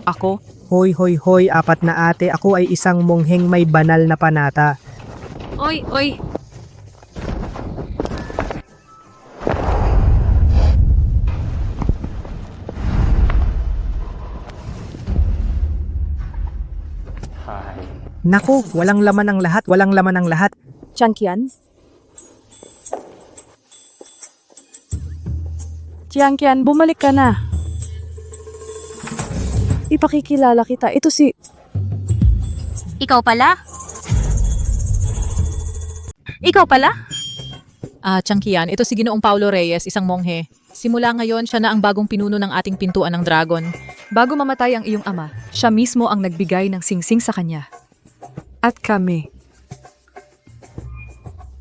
Ako? Hoy, hoy, hoy, apat na ate. Ako ay isang mongheng may banal na panata. Oy. Naku, walang laman ang lahat, walang laman ang lahat. Changqian? Changqian, bumalik ka na. Ipakikilala kita. Ito si... Ikaw pala? Changqian, ito si Ginoong Paulo Reyes, isang monghe. Simula ngayon, siya na ang bagong pinuno ng ating pintuan ng dragon. Bago mamatay ang iyong ama, siya mismo ang nagbigay ng singsing sa kanya. At kami.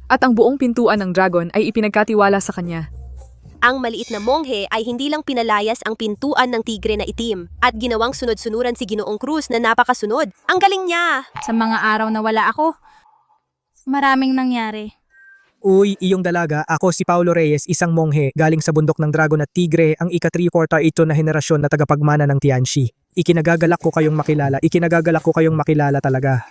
At ang buong pintuan ng dragon ay ipinagkatiwala sa kanya. Ang maliit na monghe ay hindi lang pinalayas ang pintuan ng tigre na itim at ginawang sunod-sunuran si Ginoong Cruz na napakasunod. Ang galing niya! Sa mga araw na wala ako, maraming nangyari. Uy, iyong dalaga, ako si Paulo Reyes, isang monghe, galing sa bundok ng dragon at tigre, ang ika-3/4 na henerasyon na tagapagmana ng Tianxi. Ikinagagalak ko kayong makilala talaga.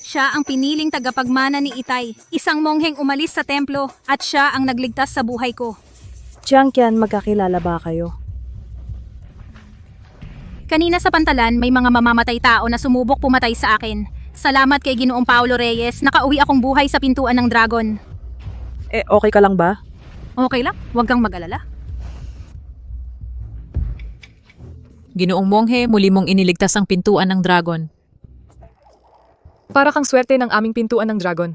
Siya ang piniling tagapagmana ni Itay, isang mongheng umalis sa templo at siya ang nagligtas sa buhay ko. Changqian, magkakilala ba kayo? Kanina sa pantalan, may mga mamamatay tao na sumubok pumatay sa akin. Salamat kay Ginoong Paulo Reyes, nakauwi akong buhay sa pintuan ng dragon. Okay ka lang ba? Okay lang, huwag kang mag-alala. Ginoong monghe, muli mong iniligtas ang pintuan ng dragon. Para kang swerte ng aming pintuan ng dragon.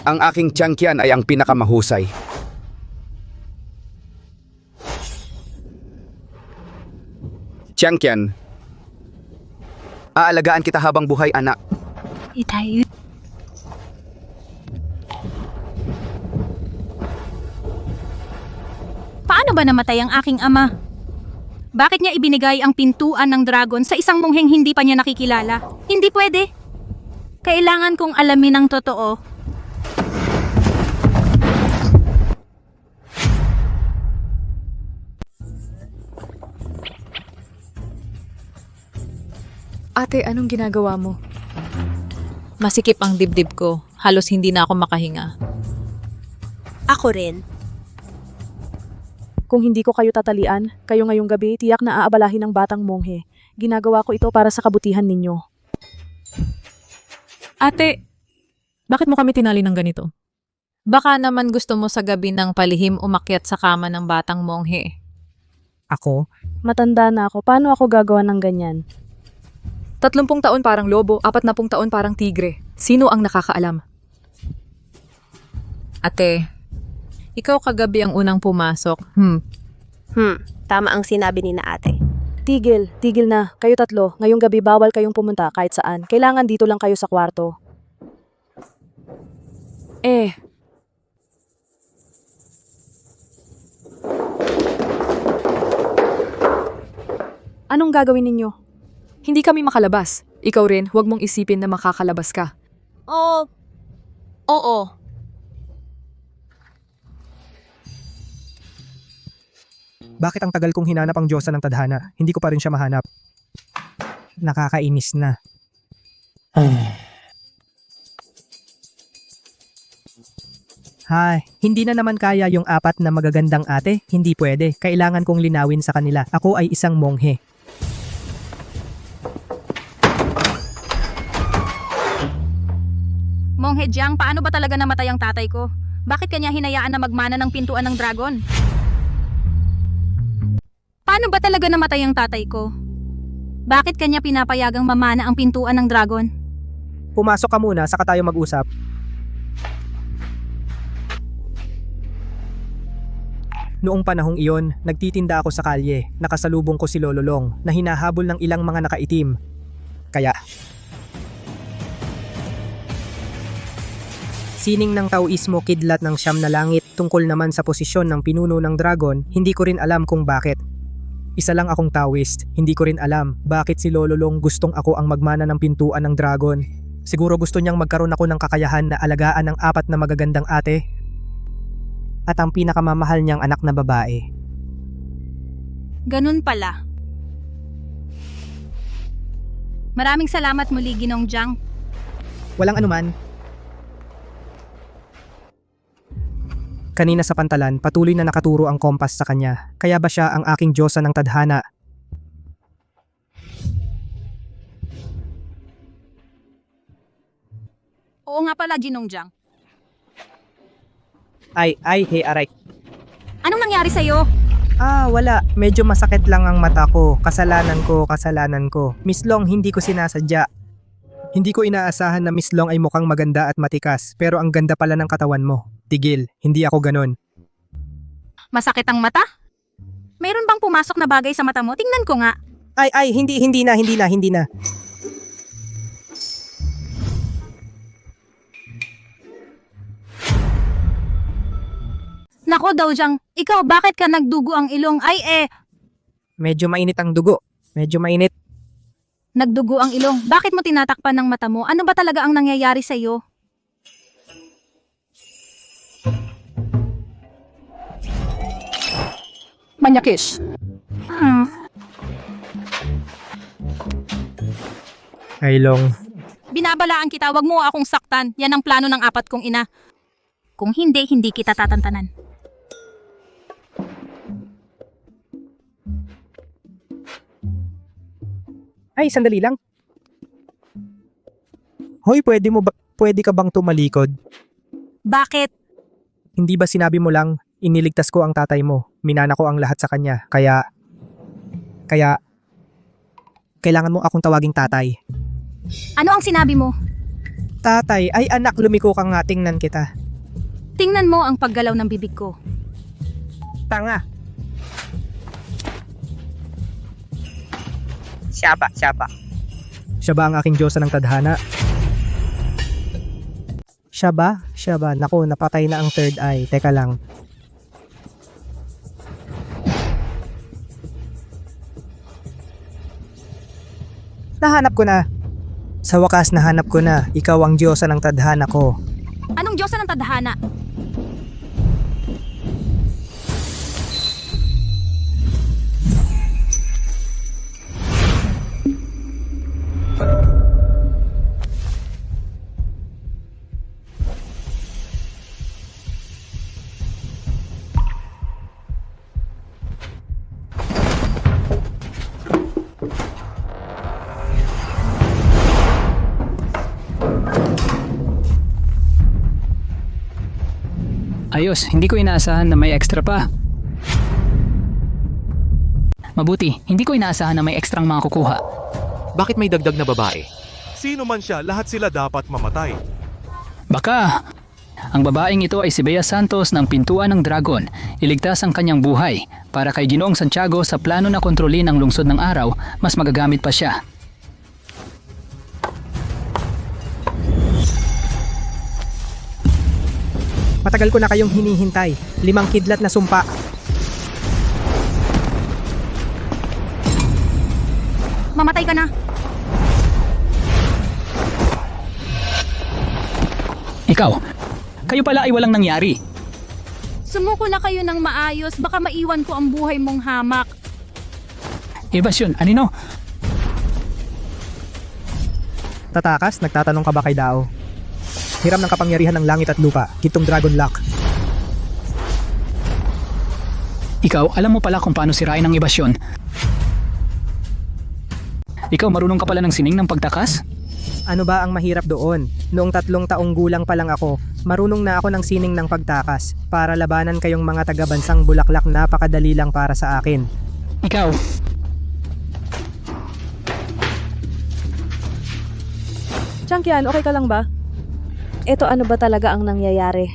Ang aking Changqian ay ang pinakamahusay. Changqian, aalagaan kita habang buhay, anak. Itay. Paano ba namatay ang aking ama? Bakit niya ibinigay ang pintuan ng dragon sa isang mongheng hindi pa niya nakikilala? Hindi pwede. Kailangan kong alamin ang totoo. Ate, anong ginagawa mo? Masikip ang dibdib ko. Halos hindi na ako makahinga. Ako rin. Kung hindi ko kayo tatalian, kayo ngayong gabi, tiyak na aabalahin ng batang monghe. Ginagawa ko ito para sa kabutihan ninyo. Ate, bakit mo kami tinali ng ganito? Baka naman gusto mo sa gabi ng palihim umakyat sa kama ng batang monghe. Ako? Matanda na ako, paano ako gagawa ng ganyan? 30 taon parang lobo, 40 taon parang tigre. Sino ang nakakaalam? Ate, ikaw kagabi ang unang pumasok. Tama ang sinabi ni na ate. Tigil na. Kayo tatlo, ngayong gabi bawal kayong pumunta kahit saan. Kailangan dito lang kayo sa kwarto. Anong gagawin ninyo? Hindi kami makalabas. Ikaw rin, huwag mong isipin na makakalabas ka. Oo. Bakit ang tagal kong hinanap ang Diyosa ng Tadhana? Hindi ko pa rin siya mahanap. Nakakainis na. Hay, hindi na naman kaya yung apat na magagandang ate. Hindi pwede. Kailangan kong linawin sa kanila. Ako ay isang monghe. Monghe Jiang, paano ba talaga namatay ang tatay ko? Bakit kanya hinayaan na magmana ng pintuan ng dragon? Paano ba talaga namatay ang tatay ko? Bakit kanya pinapayagang mamana ang pintuan ng dragon? Pumasok ka muna, saka tayo mag-usap. Noong panahong iyon, nagtitinda ako sa kalye. Nakasalubong ko si Lolo Long na hinahabol ng ilang mga nakaitim. Kaya, sining ng taoismo kidlat ng siyam na langit tungkol naman sa posisyon ng pinuno ng dragon, hindi ko rin alam kung bakit. Isa lang akong Taoist, hindi ko rin alam bakit si Lolo Long gustong ako ang magmana ng pintuan ng dragon. Siguro gusto niyang magkaroon ako ng kakayahan na alagaan ng 4 na magagandang ate at ang pinakamamahal niyang anak na babae. Ganun pala. Maraming salamat muli, Ginong Jiang. Walang anuman. Kanina sa pantalan, patuloy na nakaturo ang kompas sa kanya. Kaya ba siya ang aking diyosa ng tadhana? Oo nga pala, Ginong Jiang. Ay, hey, aray. Anong nangyari sa'yo? Wala. Medyo masakit lang ang mata ko. Kasalanan ko. Miss Long, hindi ko sinasadya. Hindi ko inaasahan na Miss Long ay mukhang maganda at matikas, pero ang ganda pala ng katawan mo. Tigil, hindi ako ganon. Masakit ang mata? Mayroon bang pumasok na bagay sa mata mo? Tingnan ko nga. Ay, hindi na. Nako daw, Jiang, ikaw bakit ka nagdugo ang ilong? Medyo mainit ang dugo. Nagdugo ang ilong. Bakit mo tinatakpan ng mata mo? Ano ba talaga ang nangyayari sa'yo? Manyakis. Ay, Long. Binabalaan kita, wag mo akong saktan. Yan ang plano ng 4 kong ina. Kung hindi kita tatantanan. Ay, sandali lang. Hoy, pwede ka bang tumalikod? Bakit? Hindi ba sinabi mo lang, iniligtas ko ang tatay mo, minana ko ang lahat sa kanya, kaya, kailangan mo akong tawaging tatay. Ano ang sinabi mo? Tatay, ay anak, lumiko ka nga, tingnan kita. Tingnan mo ang paggalaw ng bibig ko. Tanga. Siya ba ang aking diyosa ng tadhana? Siya ba? Naku, napatay na ang third eye. Teka lang. Nahanap ko na. Sa wakas, nahanap ko na. Ikaw ang diyosa ng tadhana ko. Anong diyosa ng tadhana? Ayos, hindi ko inaasahan na may extra pa. Mabuti, hindi ko inaasahan na may ekstrang mga kukuha. Bakit may dagdag na babae? Sino man siya, lahat sila dapat mamatay. Baka, ang babaeng ito ay si Bea Santos ng Pintuan ng Dragon. Iligtas ang kanyang buhay. Para kay Ginoong Santiago sa plano na kontrolin ang lungsod ng araw, mas magagamit pa siya. Matagal ko na kayong hinihintay. 5 kidlat na sumpa. Mamatay ka na. Ikaw, kayo pala ay walang nangyari. Sumuko na kayo ng maayos, baka maiwan ko ang buhay mong hamak. Evasyon, anino? Tatakas, nagtatanong ka ba kay Dao? Hiram ng kapangyarihan ng langit at lupa, kitong Dragon Lock. Ikaw, alam mo pala kung paano sirain ang ebasyon. Ikaw, marunong ka pala ng sining ng pagtakas? Ano ba ang mahirap doon? Noong 3 taong gulang pa lang ako, marunong na ako ng sining ng pagtakas. Para labanan kayong mga taga-bansang Bulaklak, napakadali lang para sa akin. Ikaw, Changkyan, okay ka lang ba? Eto, ano ba talaga ang nangyayari?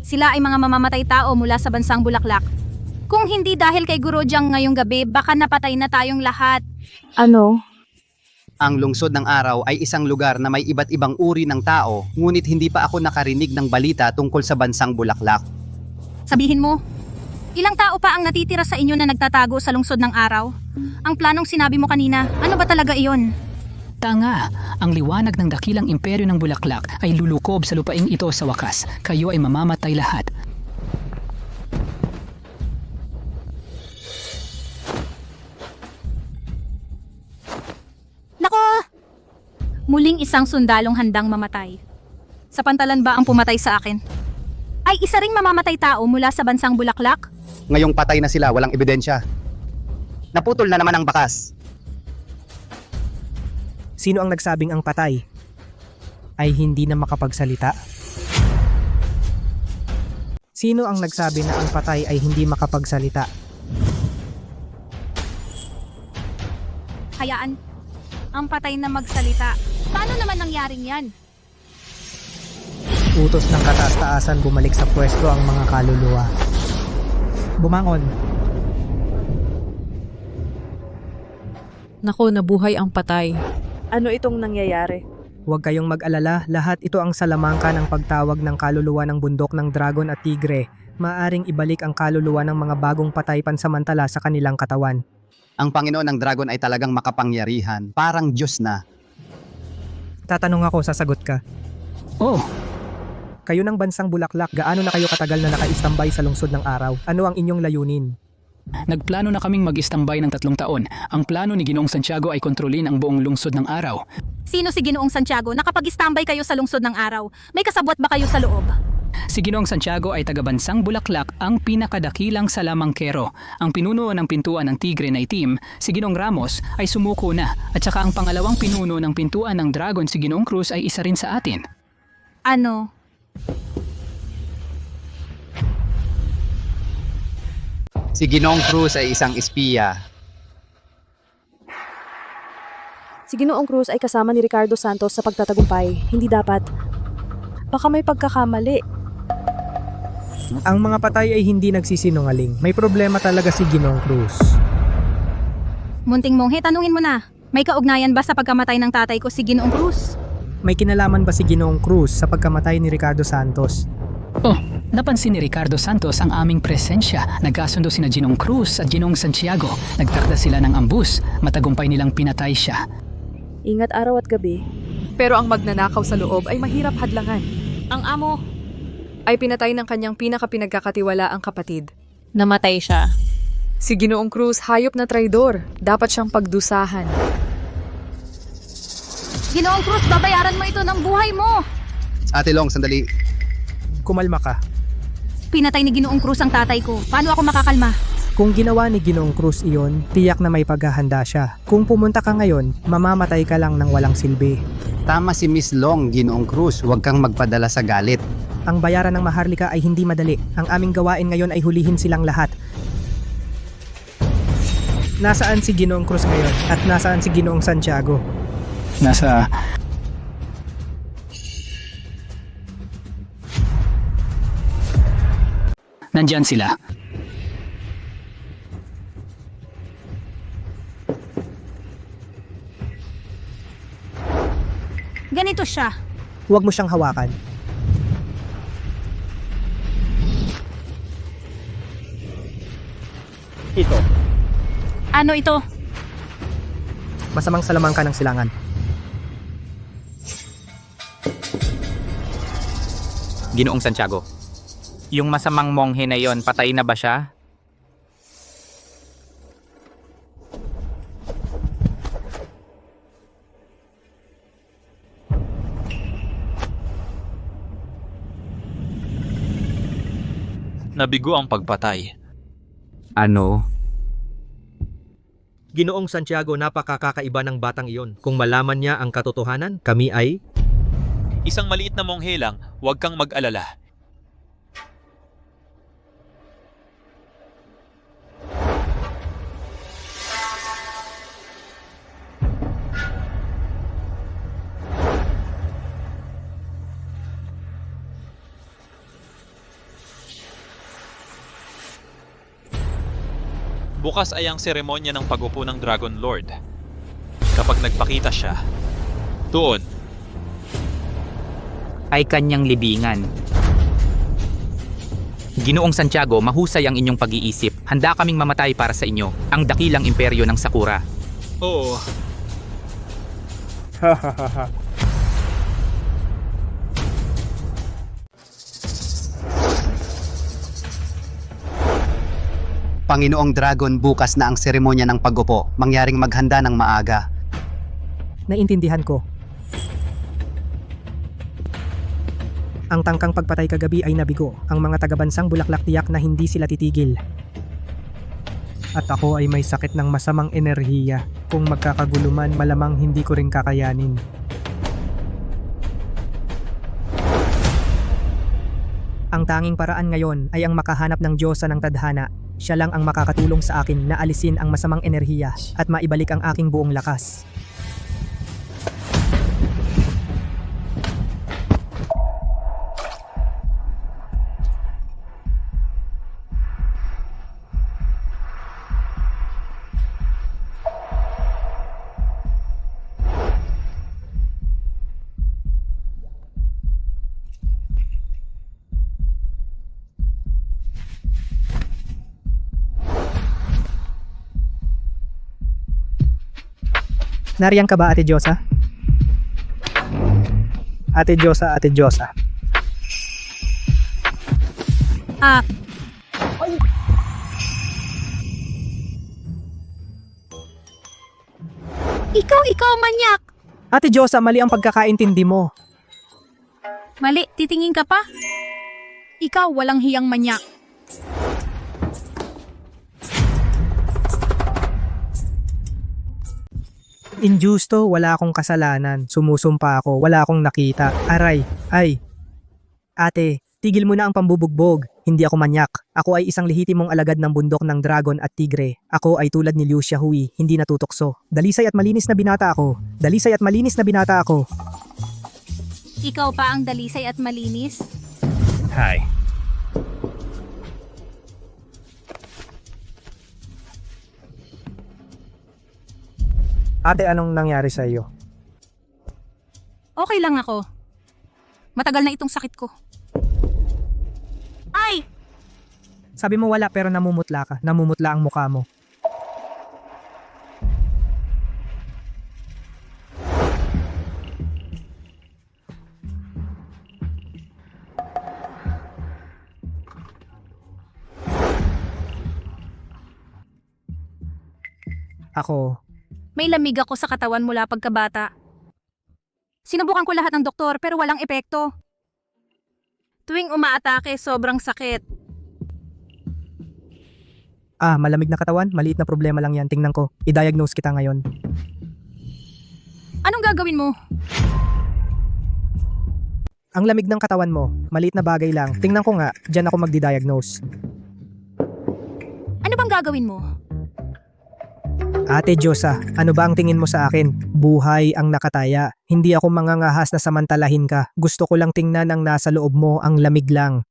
Sila ay mga mamamatay tao mula sa bansang Bulaklak. Kung hindi dahil kay Guru Jiang ngayong gabi, baka napatay na tayong lahat. Ano? Ang lungsod ng araw ay isang lugar na may iba't ibang uri ng tao, ngunit hindi pa ako nakarinig ng balita tungkol sa bansang Bulaklak. Sabihin mo, ilang tao pa ang natitira sa inyo na nagtatago sa lungsod ng araw? Ang planong sinabi mo kanina, ano ba talaga iyon? tanga. Ang liwanag ng dakilang imperyo ng Bulaklak ay lulukob sa lupaing ito sa wakas. Kayo ay mamamatay lahat. Nako! Muling isang sundalong handang mamatay. Sapantalan ba ang pumatay sa akin? Ay isa ring mamamatay tao mula sa bansang Bulaklak? Ngayong patay na sila, walang ebidensya. Naputol na naman ang bakas. Sino ang nagsabing ang patay ay hindi na makapagsalita? Sino ang nagsabi na ang patay ay hindi makapagsalita? Hayaan. Ang patay na magsalita. Paano naman nangyaring yan? Utos ng kataas-taasan, bumalik sa pwesto ang mga kaluluwa. Bumangon. Naku, nabuhay ang patay. Ano itong nangyayari? Huwag kayong mag-alala, lahat ito ang salamangka ng pagtawag ng kaluluwa ng bundok ng dragon at tigre. Maaring ibalik ang kaluluwa ng mga bagong patay pansamantala sa kanilang katawan. Ang Panginoon ng Dragon ay talagang makapangyarihan, parang Diyos na. Tatanong ako, sasagot ka. Oh, Kayo ng bansang Bulaklak, gaano na kayo katagal na naka-istambay sa lungsod ng araw? Ano ang inyong layunin? nagplano na kaming mag-istambay ng 3 taon. Ang plano ni Ginoong Santiago ay kontrolin ang buong lungsod ng araw. Sino si Ginoong Santiago? Nakapag-istambay kayo sa lungsod ng araw. May kasabwat ba kayo sa loob? Si Ginoong Santiago ay taga-bansang Bulaklak, ang pinakadakilang salamangkero. Ang pinuno ng pintuan ng tigre na itim, si Ginoong Ramos, ay sumuko na. At saka ang pangalawang pinuno ng pintuan ng dragon, si Ginoong Cruz, ay isa rin sa atin. Ano? Si Ginoong Cruz ay isang espiya. Si Ginoong Cruz ay kasama ni Ricardo Santos sa pagtatagumpay. Hindi dapat. Baka may pagkakamali. Ang mga patay ay hindi nagsisinungaling. May problema talaga si Ginoong Cruz. Munting Monghe, tanungin mo na. May kaugnayan ba sa pagkamatay ng tatay ko si Ginoong Cruz? May kinalaman ba si Ginoong Cruz sa pagkamatay ni Ricardo Santos? Oh, napansin ni Ricardo Santos ang aming presensya. Nagkasundo sina Ginoong Cruz at Ginoong Santiago. Nagtakda sila ng ambus. Matagumpay nilang pinatay siya. Ingat araw at gabi. Pero ang magnanakaw sa loob ay mahirap hadlangan. Ang amo ay pinatay ng kanyang pinakapinagkakatiwalaang kapatid. Namatay siya. Si Ginoong Cruz, hayop na traidor. Dapat siyang pagdusahan. Ginoong Cruz, babayaran mo ito ng buhay mo! Ate Long, sandali. Kumalma ka. Pinatay ni Ginoong Cruz ang tatay ko. Paano ako makakalma? Kung ginawa ni Ginoong Cruz iyon, tiyak na may paghahanda siya. Kung pumunta ka ngayon, mamamatay ka lang ng walang silbi. Tama si Miss Long, Ginoong Cruz. Huwag kang magpadala sa galit. Ang bayaran ng Maharlika ay hindi madali. Ang aming gawain ngayon ay hulihin silang lahat. Nasaan si Ginoong Cruz ngayon? At nasaan si Ginoong Santiago? Nasa... Nandyan sila. Ganito siya. Huwag mo siyang hawakan. Ito. Ano ito? Masamang salamangka ng silangan. Ginoong Santiago, yung masamang monghe na yon, patay na ba siya? Nabigo ang pagpatay. Ano? Ginoong Santiago, napakakaiba ng batang iyon. Kung malaman niya ang katotohanan, kami ay... Isang maliit na monghe lang, huwag kang mag-alala. Bukas ay ang seremonya ng pag-upo ng Dragon Lord. Kapag nagpakita siya, doon, Ay kanyang libingan. Ginoong Santiago, mahusay ang inyong pag-iisip. Handa kaming mamatay para sa inyo, ang dakilang imperyo ng Sakura. oo, Hahaha. Panginoong Dragon, bukas na ang seremonya ng pag-upo. Mangyaring maghanda ng maaga. Naintindihan ko. Ang tangkang pagpatay kagabi ay nabigo. Ang mga tagabansang bulaklak tiyak na hindi sila titigil. At ako ay may sakit ng masamang enerhiya. Kung magkakaguluman, malamang hindi ko rin kakayanin. Ang tanging paraan ngayon ay ang makahanap ng Diyosa ng tadhana. Siya lang ang makakatulong sa akin na alisin ang masamang enerhiya at maibalik ang aking buong lakas. Nariyan ka ba, Ate Diyosa? Ate Diyosa, Ate Diyosa. Ah, ikaw, manyak! Ate Diyosa, mali ang pagkakaintindi mo. Mali, titingin ka pa? Ikaw, walang hiyang manyak. Injusto, wala akong kasalanan. Sumusumpa ako, wala akong nakita. Aray, ay. Ate, tigil mo na ang pambubugbog. Hindi ako manyak. Ako ay isang lehitimong alagad ng bundok ng dragon at tigre. Ako ay tulad ni Liu Xiaohui, hindi natutokso. Dalisay at malinis na binata ako. Dalisay at malinis na binata ako. Ikaw pa ang dalisay at malinis? Hi. Ate, anong nangyari sa iyo? Okay lang ako. Matagal na itong sakit ko. Ay! Sabi mo wala pero namumutla ka. Namumutla ang mukha mo. Ako, May lamig ako sa katawan mula pagkabata. Sinubukan ko lahat ng doktor pero walang epekto. Tuwing umaatake, sobrang sakit. malamig na katawan, maliit na problema lang yan. Tingnan ko, i-diagnose kita ngayon. Anong gagawin mo? Ang lamig ng katawan mo, maliit na bagay lang. Tingnan ko nga, dyan ako magdi-diagnose. Ano bang gagawin mo? Ate Diyosa, ano ba ang tingin mo sa akin? Buhay ang nakataya. Hindi ako mangangahas na samantalahin ka. Gusto ko lang tingnan ang nasa loob mo, ang lamig lang.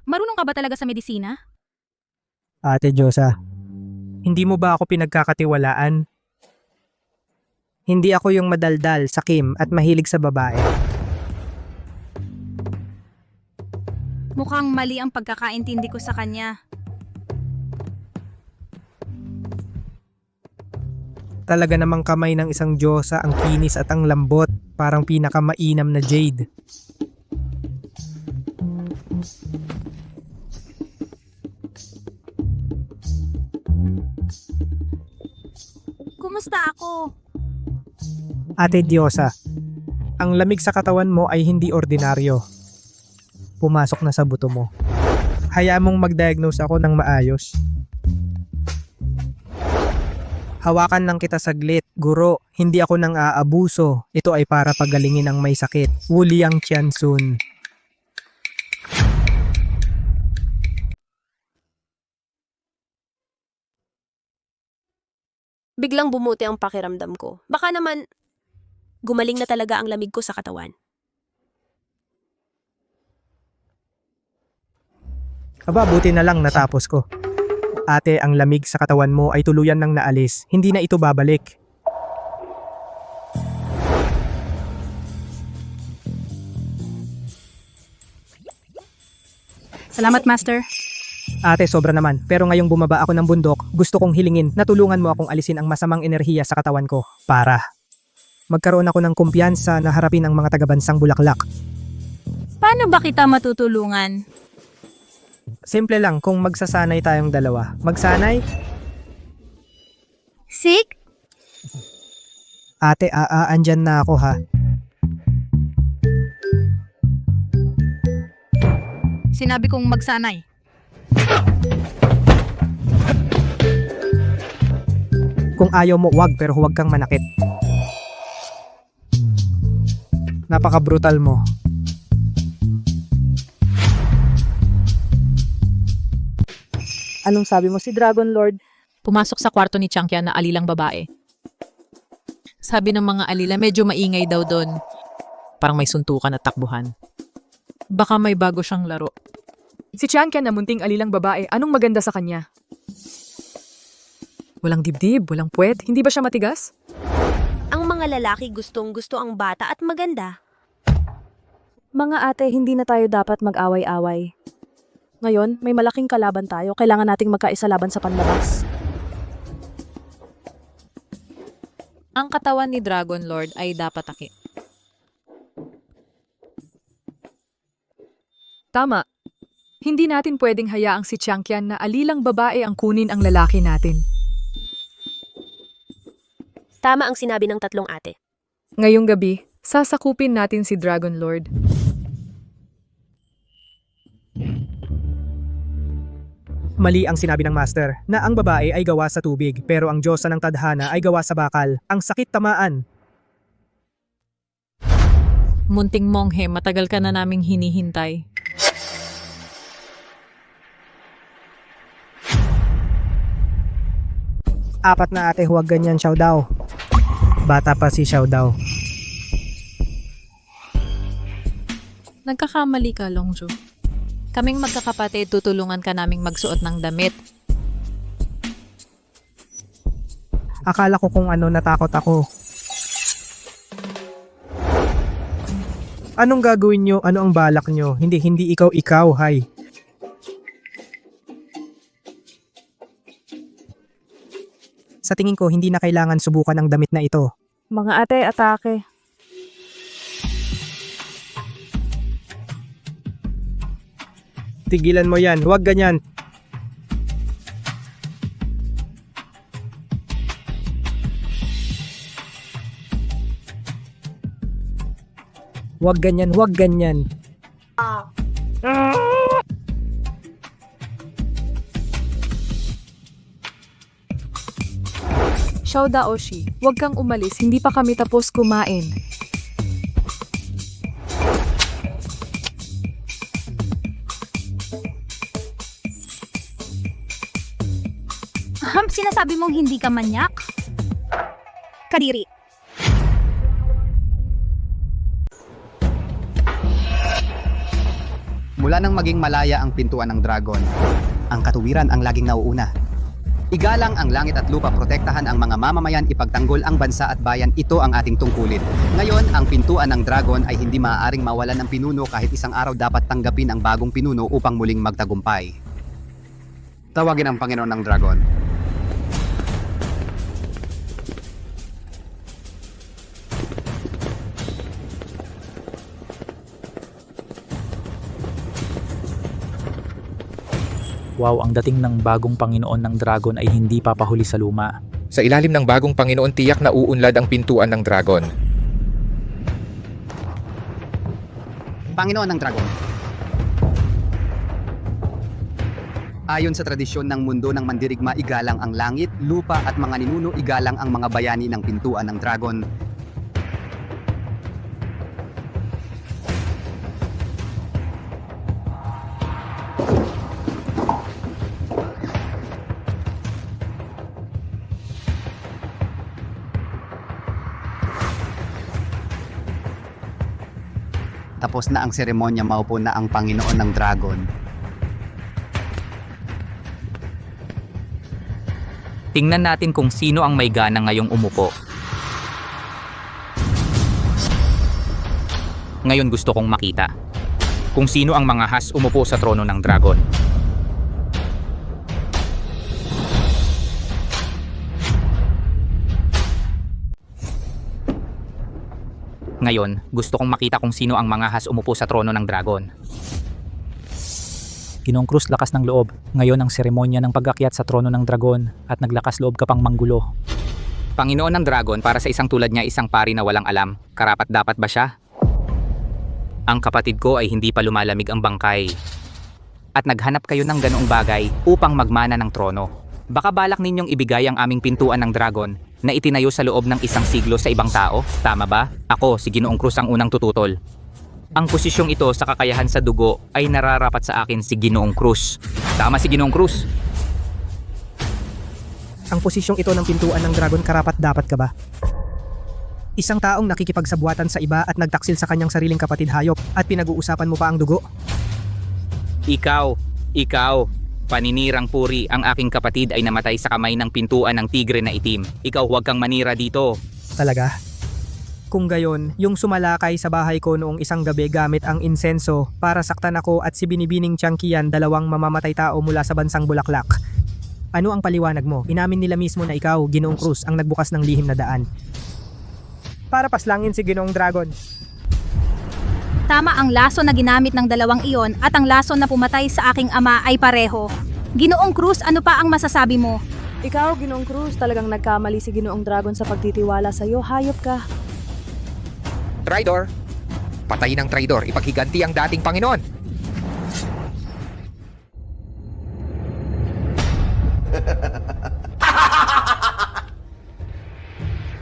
Marunong ka ba talaga sa medisina? Ate Diyosa, hindi mo ba ako pinagkakatiwalaan? Hindi ako yung madaldal, sakim at mahilig sa babae. Mukhang mali ang pagkakaintindi ko sa kanya. Talaga namang kamay ng isang Diyosa, ang kinis at ang lambot, parang pinakamainam na jade. Kumusta ako? Ate Diyosa, ang lamig sa katawan mo ay hindi ordinaryo. Pumasok na sa buto mo. Hayaan mong mag-diagnose ako ng maayos. Hawakan lang kita saglit, guro. Hindi ako nang aabuso. Ito ay para pagalingin ang may sakit. Wu Liang Qiansun. Biglang bumuti ang pakiramdam ko. Baka naman, gumaling na talaga ang lamig ko sa katawan. Aba, buti na lang natapos ko. Ate, ang lamig sa katawan mo ay tuluyan nang naalis. Hindi na ito babalik. Salamat, Master. Ate, sobra naman. Pero ngayong bumaba ako ng bundok, gusto kong hilingin na tulungan mo akong alisin ang masamang enerhiya sa katawan ko. Para magkaroon ako ng kumpiyansa na harapin ang mga tagabansang bulaklak. Paano ba kita matutulungan? Simple lang kung magsasanay tayong dalawa. Magsanay? Sick? Ate, andyan na ako ha. Sinabi kong magsanay. Kung ayaw mo, wag, pero huwag kang manakit. Napaka-brutal mo. Anong sabi mo si Dragon Lord? Pumasok sa kwarto ni Changqian na alilang babae. Sabi ng mga alila, medyo maingay daw doon. Parang may suntukan at takbuhan. Baka may bago siyang laro. Si Changqian na munting alilang babae, anong maganda sa kanya? Walang dibdib, walang puwet, hindi ba siya matigas? Ang mga lalaki gustong-gusto ang bata at maganda. Mga ate, hindi na tayo dapat mag-away-away. Ngayon, may malaking kalaban tayo. Kailangan nating magkaisa laban sa panlabas. Ang katawan ni Dragon Lord ay dapat takip. Tama. Hindi natin pwedeng hayaang si Changqian na alilang babae ang kunin ang lalaki natin. Tama ang sinabi ng tatlong ate. Ngayong gabi, sasakupin natin si Dragon Lord. Mali ang sinabi ng master na ang babae ay gawa sa tubig pero ang Diyosa ng tadhana ay gawa sa bakal. Ang sakit tamaan. Munting monghe, matagal ka na naming hinihintay. Apat na ate, huwag ganyan, Xiao Dao. Bata pa si Xiao Dao. Nagkakamali ka, Longzhu. Kaming magkakapatid, tutulungan ka naming magsuot ng damit. Akala ko kung ano, natakot ako. Anong gagawin nyo? Ano ang balak nyo? Hindi ikaw, hay. Sa tingin ko, hindi na kailangan subukan ang damit na ito. Mga ate, atake. Tigilan mo yan, huwag ganyan. Huwag ganyan, huwag ganyan. Xiao Daoshi, huwag kang umalis, hindi pa kami tapos kumain. Sinasabi mong hindi ka manyak? Kadiri. Mula nang maging malaya ang pintuan ng dragon, ang katuwiran ang laging nauuna. Igalang ang langit at lupa, protektahan ang mga mamamayan, ipagtanggol ang bansa at bayan, ito ang ating tungkulin. Ngayon, ang pintuan ng dragon ay hindi maaaring mawalan ng pinuno kahit isang araw dapat tanggapin ang bagong pinuno upang muling magtagumpay. Tawagin ang Panginoon ng Dragon. Wow, ang dating ng bagong Panginoon ng Dragon ay hindi papahuli sa luma. Sa ilalim ng bagong Panginoon, tiyak na uunlad ang pintuan ng dragon. Panginoon ng Dragon. Ayon sa tradisyon ng mundo ng mandirigma, igalang ang langit, lupa at mga ninuno, igalang ang mga bayani ng pintuan ng dragon. Tapos na ang seremonya, maupo na ang Panginoon ng Dragon. Tingnan natin kung sino ang may gana ngayong umupo. Ngayon gusto kong makita kung sino ang mga has umupo sa trono ng dragon. Ngayon, gusto kong makita kung sino ang mga has umupo sa trono ng dragon. Ginoong Cruz, lakas ng loob. Ngayon ang seremonya ng pag-akyat sa trono ng dragon at naglakas loob ka pang manggulo. Panginoon ng dragon, para sa isang tulad niya, isang pari na walang alam, karapat dapat ba siya? Ang kapatid ko ay hindi pa lumalamig ang bangkay. At naghanap kayo ng ganoong bagay upang magmana ng trono. Baka balak ninyong ibigay ang aming pintuan ng dragon na itinayo sa loob ng isang siglo sa ibang tao? Tama ba? Ako, si Ginoong Cruz ang unang tututol. Ang posisyong ito sa kakayahan sa dugo ay nararapat sa akin si Ginoong Cruz. Tama si Ginoong Cruz. Ang posisyong ito ng pintuan ng dragon, karapat dapat ka ba? Isang taong nakikipagsabwatan sa iba at nagtaksil sa kanyang sariling kapatid hayop at pinag-uusapan mo pa ang dugo? Ikaw, paninirang puri, ang aking kapatid ay namatay sa kamay ng pintuan ng tigre na itim. Ikaw huwag kang manira dito. Talaga? Kung gayon, yung sumalakay sa bahay ko noong isang gabi gamit ang insenso para saktan ako at si Binibining Tiangkian, dalawang mamamatay tao mula sa bansang Bulaklak. Ano ang paliwanag mo? Inamin nila mismo na ikaw, Ginoong Cruz, ang nagbukas ng lihim na daan para paslangin si Ginoong Dragon. Tama, ang laso na ginamit ng dalawang iyon at ang laso na pumatay sa aking ama ay pareho. Ginoong Cruz, ano pa ang masasabi mo? Ikaw, Ginoong Cruz, talagang nagkamali si Ginoong Dragon sa pagtitiwala sa'yo. Hayop ka. Traidor! Patayin ang traidor, ipaghiganti ang dating Panginoon!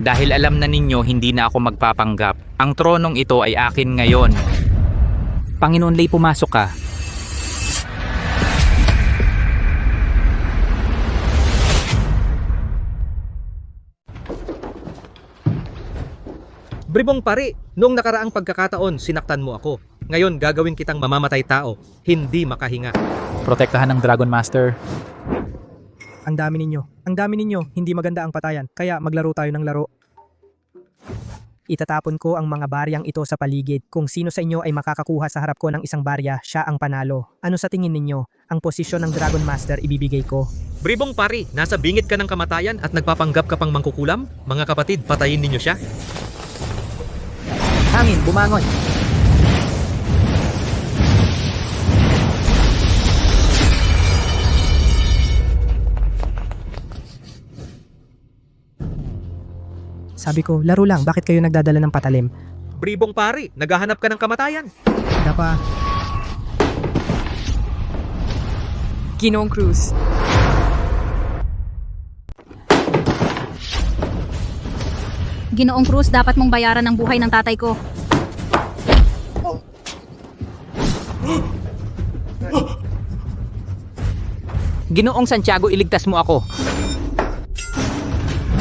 Dahil alam na ninyo hindi na ako magpapanggap, ang tronong ito ay akin ngayon. Panginoon Lei, pumasok ka. Bribong pari, noong nakaraang pagkakataon sinaktan mo ako. Ngayon gagawin kitang mamamatay tao, hindi makahinga. Protektahan ng Dragon Master. Ang dami ninyo, hindi maganda ang patayan, kaya maglaro tayo ng laro. Itatapon ko ang mga baryang ito sa paligid. Kung sino sa inyo ay makakakuha sa harap ko ng isang barya, siya ang panalo. Ano sa tingin ninyo? Ang posisyon ng Dragon Master ibibigay ko. Bribong pari, nasa bingit ka ng kamatayan at nagpapanggap ka pang mangkukulam? Mga kapatid, patayin ninyo siya. Hangin, bumangon! Sabi ko, laro lang, bakit kayo nagdadala ng patalim? Bribong pari, naghahanap ka ng kamatayan. Dapa. Ginoong Cruz. Ginoong Cruz, dapat mong bayaran ang buhay ng tatay ko. Ginoong Santiago, iligtas mo ako.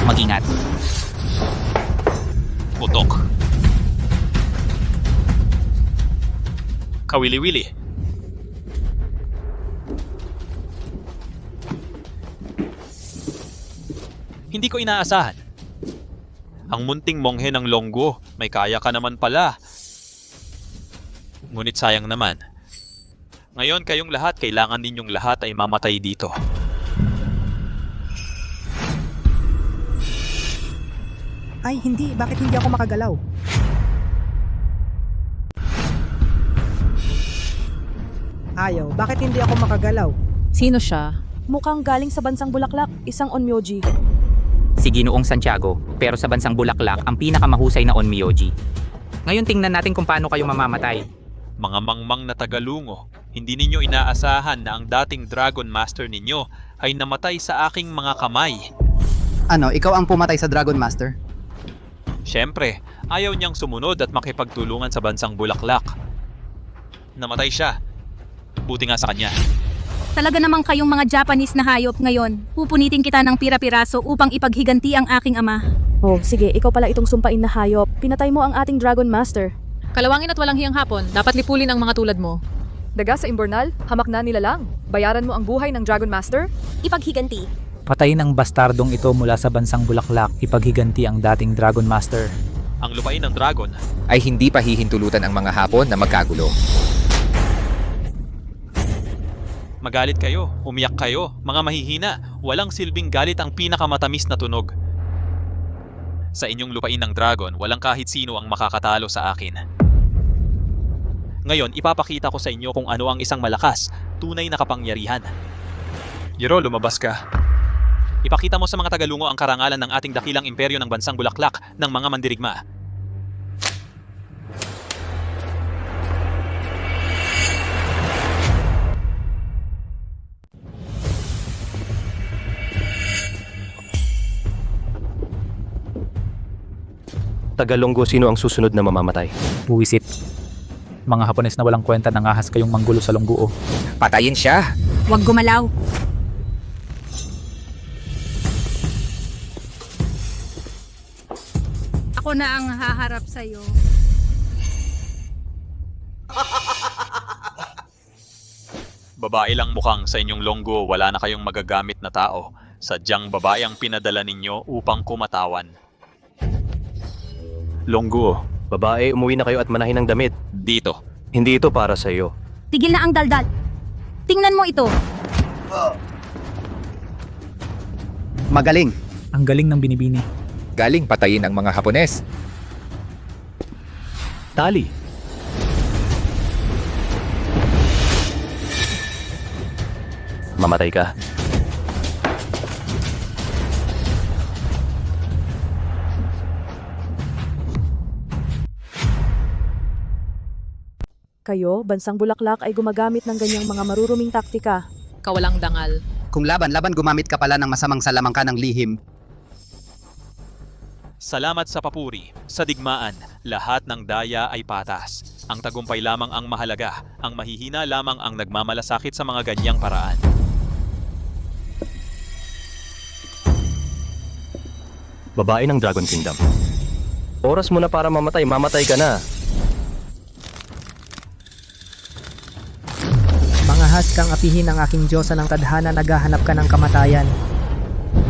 Mag-ingat. Putok. Kawili-wili. Hindi ko inaasahan. Ang munting monghe ng Longgo, may kaya ka naman pala. Ngunit sayang naman. Ngayon kayong lahat, kailangan ninyong lahat ay mamatay dito. Ay, hindi. Bakit hindi ako makagalaw? Ayaw. Bakit hindi ako makagalaw? Sino siya? Mukhang galing sa bansang Bulaklak, isang Onmyoji. Si Ginoong Santiago, pero sa bansang Bulaklak, ang pinakamahusay na Onmyoji. Ngayon tingnan natin kung paano kayo mamamatay. Mga mangmang na tagalungo, Hindi ninyo inaasahan na ang dating Dragon Master ninyo ay namatay sa aking mga kamay. Ano, ikaw ang pumatay sa Dragon Master? Siyempre, ayaw niyang sumunod at makipagtulungan sa bansang Bulaklak. Namatay siya. Buti nga sa kanya. Talaga namang kayong mga Japanese na hayop ngayon. Pupunitin kita ng pira-piraso upang ipaghiganti ang aking ama. Oh, sige, ikaw pala itong sumpain na hayop. Pinatay mo ang ating Dragon Master. Kalawangin at walang hiyang hapon, dapat lipulin ang mga tulad mo. Daga sa Imbornal, hamak na nila lang. Bayaran mo ang buhay ng Dragon Master? Ipaghiganti. Patayin ang bastardong ito mula sa bansang Bulaklak, ipaghiganti ang dating Dragon Master. Ang lupain ng dragon Ay hindi pa hihintulutan ang mga Hapon na magkagulo. Magalit kayo, umiyak kayo, mga mahihina, walang silbing galit ang pinakamatamis na tunog. Sa inyong lupain ng dragon, walang kahit sino ang makakatalo sa akin. Ngayon, ipapakita ko sa inyo kung ano ang isang malakas, tunay na kapangyarihan. Yero, lumabas ka. Ipakita mo sa mga tagalungo ang karangalan ng ating dakilang imperyo ng bansang Bulaklak ng mga mandirigma. Tagalonggo, sino ang susunod na mamamatay? Buwisit. Mga Hapones na walang kwenta, nangahas kayong manggulo sa Longguo. Patayin siya! Huwag gumalaw. Ako na ang haharap sa'yo. Babae lang mukhang sa inyong Longguo, wala na kayong magagamit na tao. Sadyang babae ang pinadala ninyo upang kumatawan. Longguo, babae, umuwi na kayo at manahin ng damit. Dito. Hindi ito para sa iyo. Tigil na ang daldal. Tingnan mo ito. Magaling. Ang galing ng binibini. Galing patayin ang mga Hapones. Tali. Mamatay ka. Kayo, bansang Bulaklak ay gumagamit ng ganyang mga maruruming taktika. Kawalang dangal. Kung laban-laban gumamit ka pala ng masamang salamangka ng lihim. Salamat sa papuri, sa digmaan, lahat ng daya ay patas. Ang tagumpay lamang ang mahalaga, ang mahihina lamang ang nagmamalasakit sa mga ganyang paraan. Babae ng Dragon Kingdom. Oras mo na para mamatay, mamatay ka na. Mangahas kang apihin ang aking Diyosa ng tadhana, naghahanap ka ng kamatayan.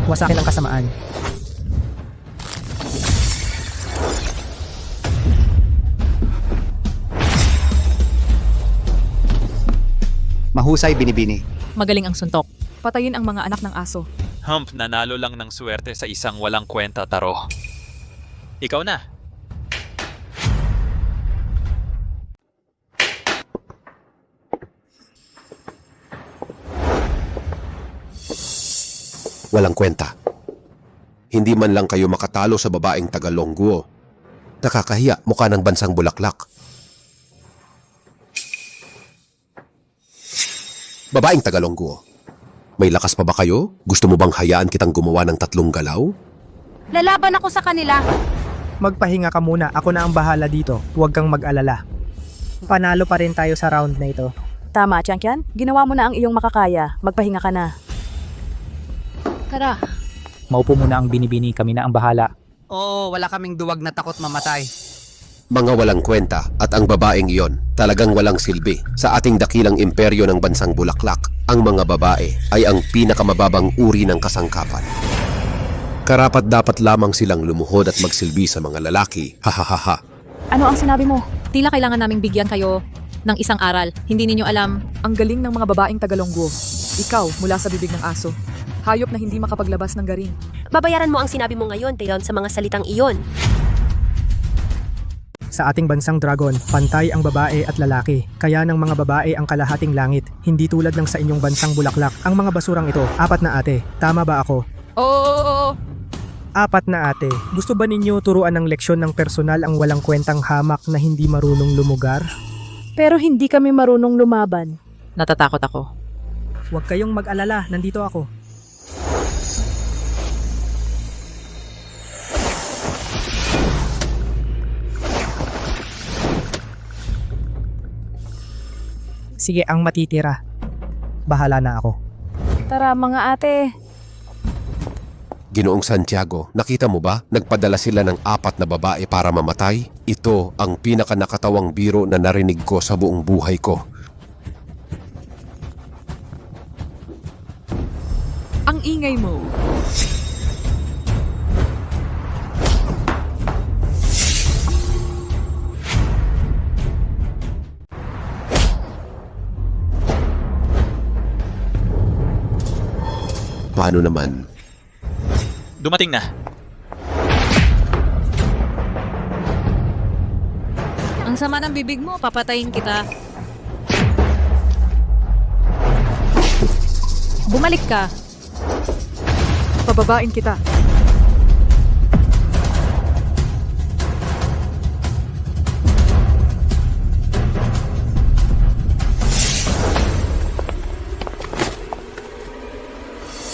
Wasakin ang kasamaan. Mahusay binibini. Magaling ang suntok. Patayin ang mga anak ng aso. Humph, nanalo lang ng swerte sa isang walang kwenta taro. Ikaw na. Walang kwenta. Hindi man lang kayo makatalo sa babaeng taga-Longguo. Nakakahiya, mukha ng bansang Bulaklak. Babaeng taga-Longguo, may lakas pa ba kayo? Gusto mo bang hayaan kitang gumawa ng 3 galaw? Lalaban ako sa kanila. Magpahinga ka muna, ako na ang bahala dito. Huwag kang mag-alala. Panalo pa rin tayo sa round na ito. Tama, Tiangkian. Ginawa mo na ang iyong makakaya. Magpahinga ka na. Tara. Maupo muna ang binibini, kami na ang bahala. Oo, wala kaming duwag na takot mamatay. Mga walang kwenta at ang babaeng iyon talagang walang silbi. Sa ating dakilang imperyo ng bansang Bulaklak, ang mga babae ay ang pinakamababang uri ng kasangkapan. Karapat dapat lamang silang lumuhod at magsilbi sa mga lalaki. Hahaha. Ano ang sinabi mo? Tila kailangan naming bigyan kayo ng isang aral. Hindi ninyo alam. Ang galing ng mga babaeng taga-Longguo. Ikaw mula sa bibig ng aso. Hayop na hindi makapaglabas ng garing. Babayaran mo ang sinabi mo ngayon dahil sa mga salitang iyon. Sa ating bansang dragon, pantay ang babae at lalaki. Kaya ng mga babae ang kalahating langit. Hindi tulad ng sa inyong bansang Bulaklak. Ang mga basurang ito, 4 na ate. Tama ba ako? Oo. 4 na ate. Gusto ba ninyo turuan ng leksyon ng personal ang walang kwentang hamak na hindi marunong lumugar? Pero hindi kami marunong lumaban. Natatakot ako. Huwag kayong mag-alala, nandito ako. Sige, ang matitira. Bahala na ako. Tara mga ate. Ginoong Santiago, nakita mo ba? Nagpadala sila ng 4 na babae para mamatay. Ito ang pinakanakatawang biro na narinig ko sa buong buhay ko. Ang ingay mo. Paano naman? Dumating na. Ang sama ng bibig mo, papatayin kita. Bumalik ka. Pababain kita.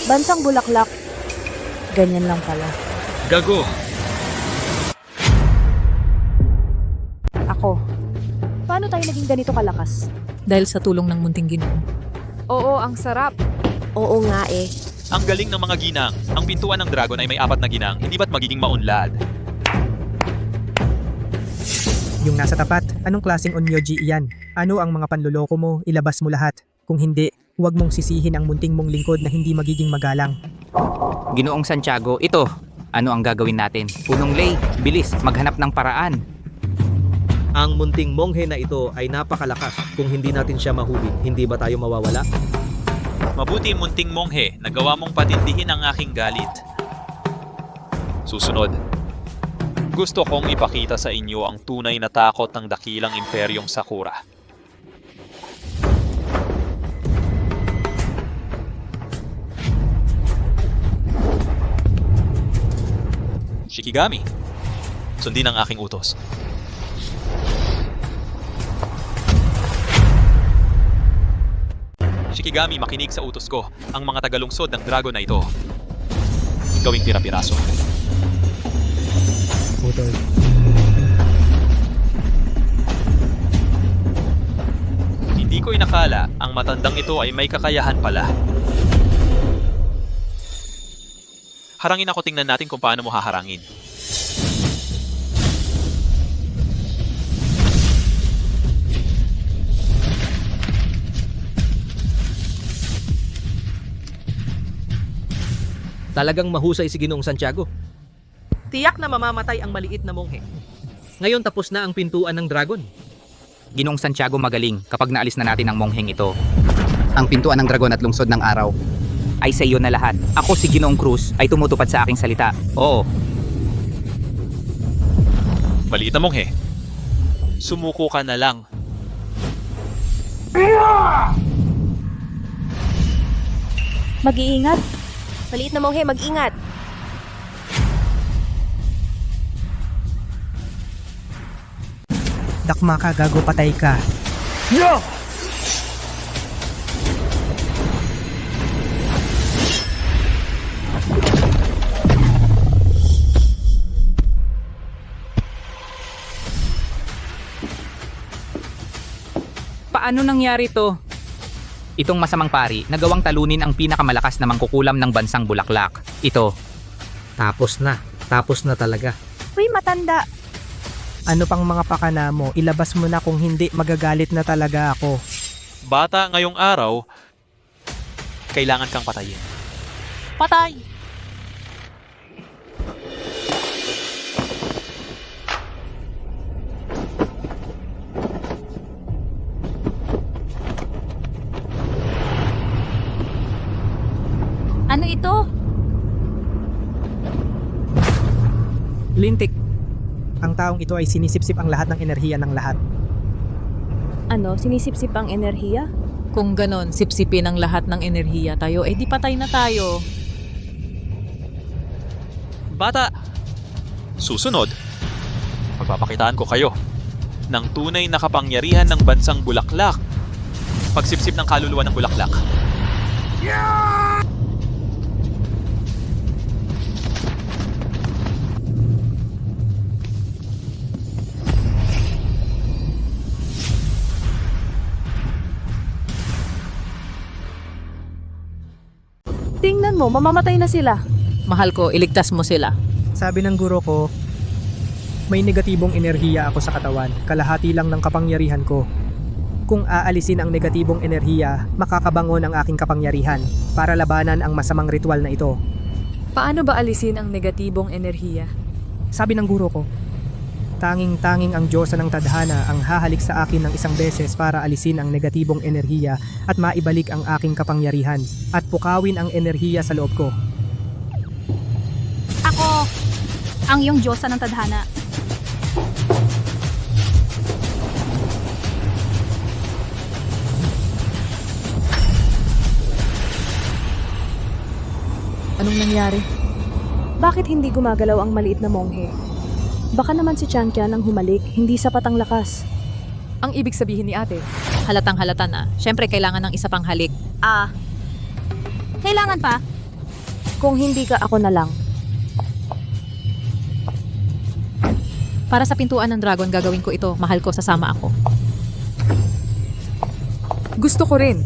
Bansang Bulaklak. Ganyan lang pala. Gago! Ako. Paano tayo naging ganito kalakas? Dahil sa tulong ng munting Ginoo. Oo, ang sarap. Oo nga eh. Ang galing ng mga ginang. Ang pintuan ng dragon ay may 4 na ginang. Hindi ba't magiging maunlad? Yung nasa tapat, anong klaseng onyoji iyan? Ano ang mga panluloko mo? Ilabas mo lahat. Kung hindi, huwag mong sisihin ang munting mong lingkod na hindi magiging magalang. Ginoong Santiago, ito. Ano ang gagawin natin? Punong Lay, bilis, maghanap ng paraan. Ang munting monghe na ito ay napakalakas. Kung hindi natin siya mahuli, hindi ba tayo mawawala? Mabuti munting monghe, nagawa mong patindihin ang aking galit. Susunod. Gusto kong ipakita sa inyo ang tunay na takot ng dakilang imperyong Sakura. Shikigami, sundin ang aking utos. Shikigami, makinig sa utos ko. Ang mga tagalungsod ng dragon na ito, gawing pira-piraso. Putol. Hindi ko inakala ang matandang ito ay may kakayahan pala. Harangin ako, tingnan natin kung paano mo haharangin. Talagang mahusay si Ginoong Santiago. Tiyak na mamamatay ang maliit na monghe. Ngayon tapos na ang pintuan ng dragon. Ginoong Santiago magaling kapag naalis na natin ang mongheng ito. Ang pintuan ng dragon at lungsod ng araw Ay sa iyo na lahat. Ako si Ginoong Cruz ay tumutupad sa aking salita. Oo. Maliit na monghe, sumuko ka na lang. Mag-iingat. Maliit na monghe, mag-ingat. Dakma ka, gago, patay ka. Paano nangyari to? Itong masamang pari, nagawang talunin ang pinakamalakas na mangkukulam ng bansang Bulaklak. Ito. Tapos na. Tapos na talaga. Uy, matanda. Ano pang mga pakana mo? Ilabas mo na, kung hindi magagalit na talaga ako. Bata ngayong araw, kailangan kang patayin. Patay! Ano ito? Lintik. Ang taong ito ay sinisipsip ang lahat ng enerhiya ng lahat. Ano, sinisipsip ang enerhiya? Kung ganon, sipsipin ang lahat ng enerhiya tayo, eh di patay na tayo. Bata! Susunod, pagpapakitaan ko kayo ng tunay na kapangyarihan ng bansang Bulaklak. Pagsipsip ng kaluluwa ng bulaklak. Tingnan mo, mamamatay na sila. Mahal ko, iligtas mo sila. Sabi ng guro ko, may negatibong enerhiya ako sa katawan, kalahati lang ng kapangyarihan ko. Kung aalisin ang negatibong enerhiya, makakabangon ang aking kapangyarihan para labanan ang masamang ritual na ito. Paano ba alisin ang negatibong enerhiya? Sabi ng guro ko, tanging-tanging ang Diyosa ng Tadhana ang hahalik sa akin ng isang beses para alisin ang negatibong enerhiya at maibalik ang aking kapangyarihan at pukawin ang enerhiya sa loob ko. Ako, ang iyong Diyosa ng Tadhana. Anong nangyari? Bakit hindi gumagalaw ang maliit na monghe? Baka naman si Chankian ang humalik, hindi sapat ang lakas. Ang ibig sabihin ni ate, Halatang halata na. Siyempre, kailangan ng isa pang halik. Kailangan pa? Kung hindi ka, ako na lang. Para sa pintuan ng dragon, gagawin ko ito. Mahal ko, sasama ako. gusto ko rin.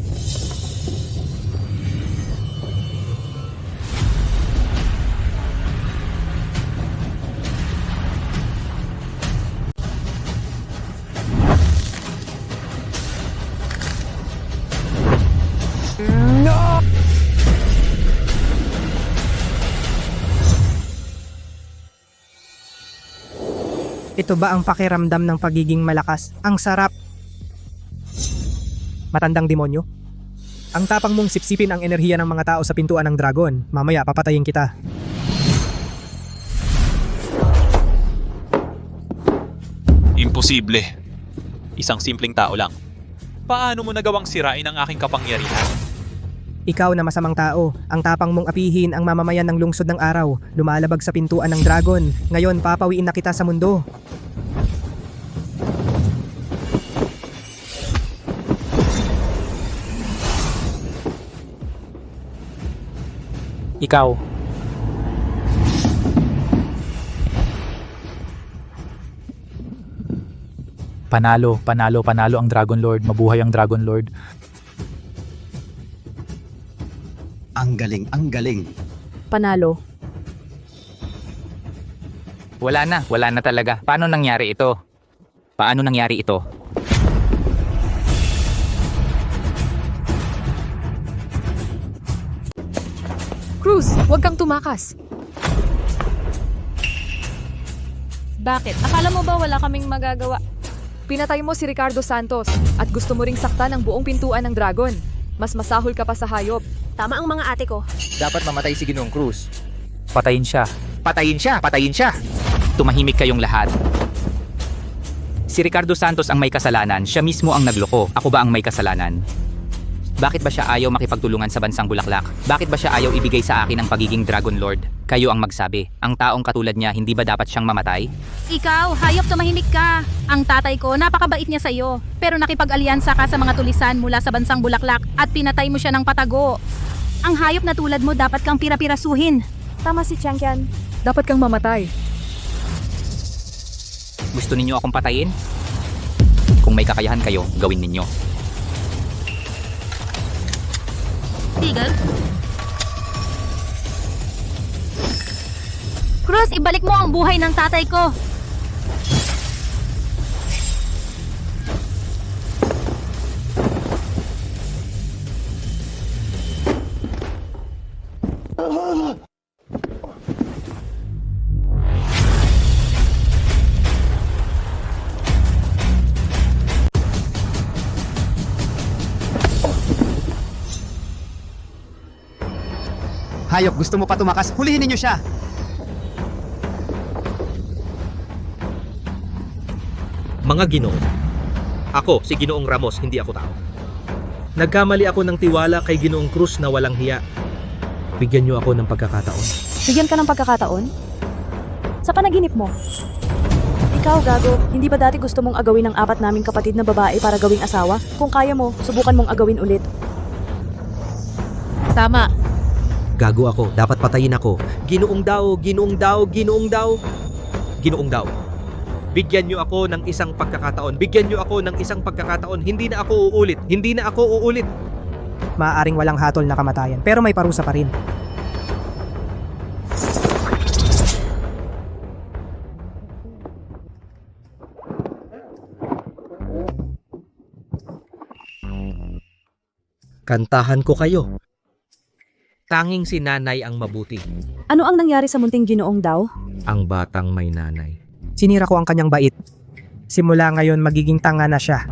Ito ba ang pakiramdam ng pagiging malakas? Ang sarap! Matandang demonyo? Ang tapang mong sipsipin ang enerhiya ng mga tao sa pintuan ng dragon. Mamaya papatayin kita. Imposible. Isang simpleng tao lang. Paano mo nagawang sirain ang aking kapangyarihan? Ikaw na masamang tao, ang tapang mong apihin ang mamamayan ng lungsod ng araw, lumalabag sa pintuan ng dragon. Ngayon papawiin na kita sa mundo. Ikaw. Panalo, panalo, panalo ang Dragon Lord. Mabuhay ang Dragon Lord. Ang galing, ang galing. Panalo. Wala na talaga. Paano nangyari ito? Paano nangyari ito? Cruz, huwag kang tumakas. Bakit? Akala mo ba wala kaming magagawa? Pinatay mo si Ricardo Santos at gusto mo ring saktan ang buong pintuan ng dragon. Mas masahol ka pa sa hayop. Tama ang mga ate ko. Dapat mamatay si Ginoong Cruz. Patayin siya. Patayin siya! Patayin siya! Tumahimik kayong lahat. Si Ricardo Santos ang may kasalanan. Siya mismo ang nagloko. Ako ba ang may kasalanan? Bakit ba siya ayaw makipagtulungan sa bansang Bulaklak? Bakit ba siya ayaw ibigay sa akin ang pagiging Dragon Lord? Kayo ang magsabi. Ang taong katulad niya, hindi ba dapat siyang mamatay? Ikaw, hayop, tumahimik ka. Ang tatay ko, napakabait niya sa'yo. Pero nakipag-alyansa ka sa mga tulisan mula sa bansang Bulaklak at pinatay mo siya ng patago. Ang hayop na tulad mo, dapat kang pira-pirasuhin. Tama si Chankian. Dapat kang mamatay. Gusto ninyo akong patayin? Kung may kakayahan kayo, gawin ninyo. Tigil. Cruz, ibalik mo ang buhay ng tatay ko. Hayop, gusto mo pa tumakas? Hulihin ninyo siya! Mga Ginoo. Ako, si Ginoong Ramos, hindi ako tao. Nagkamali ako ng tiwala kay Ginoong Cruz na walang hiya. Bigyan niyo ako ng pagkakataon. Bigyan ka ng pagkakataon? Sa panaginip mo? Ikaw, Gago, hindi ba dati gusto mong agawin ang 4 naming kapatid na babae para gawing asawa? Kung kaya mo, subukan mong agawin ulit. Tama. Gago ako, dapat patayin ako. Ginoong daw, ginoong daw, ginoong daw. Ginoong daw. Bigyan niyo ako ng isang pagkakataon. Bigyan niyo ako ng isang pagkakataon. Hindi na ako uulit. Hindi na ako uulit. Maaaring walang hatol na kamatayan, pero may parusa pa rin. Kantahan ko kayo. Tanging si nanay ang mabuti. Ano ang nangyari sa munting Ginoong daw? Ang batang may nanay. Sinira ko ang kanyang bait. Simula ngayon magiging tanga na siya.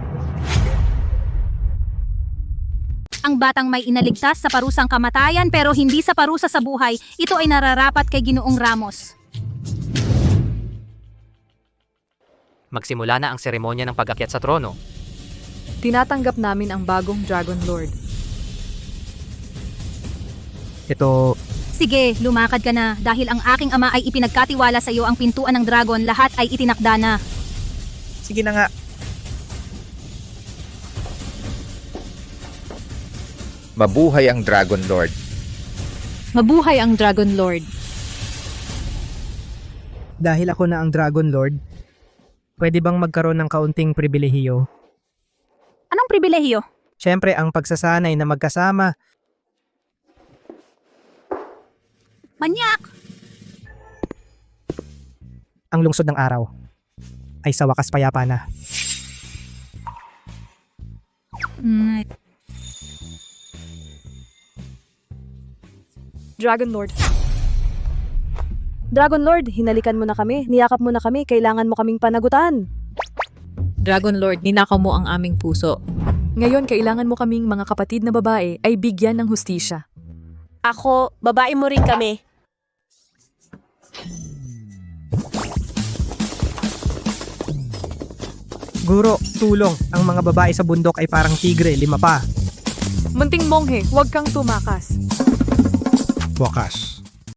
Ang batang may inaligtas sa parusang kamatayan pero hindi sa parusa sa buhay, ito ay nararapat kay Ginoong Ramos. Magsimula na ang seremonya ng pag-akyat sa trono. Tinatanggap namin ang bagong Dragon Lord. Ito, Sige, lumakad ka na dahil ang aking ama ay ipinagkatiwala sa iyo ang pintuan ng dragon, lahat ay itinakda na. sige na nga. Mabuhay ang Dragon Lord. Mabuhay ang Dragon Lord. Dahil ako na ang Dragon Lord, pwede bang magkaroon ng kaunting pribilehiyo? Anong pribilehiyo? Siyempre, ang pagsasanay na magkasama. Manyak! Ang lungsod ng araw ay sa wakas payapa na. Dragon Lord. Dragon Lord, hinalikan mo na kami, niyakap mo na kami, kailangan mo kaming panagutan. Dragon Lord, ninakaw mo ang aming puso. Ngayon, kailangan mo kaming mga kapatid na babae ay bigyan ng hustisya. Ako, babae mo rin kami. Guro, tulong. Ang mga babae sa bundok ay parang tigre, 5 pa. Munting monghe, huwag kang tumakas. Wakas.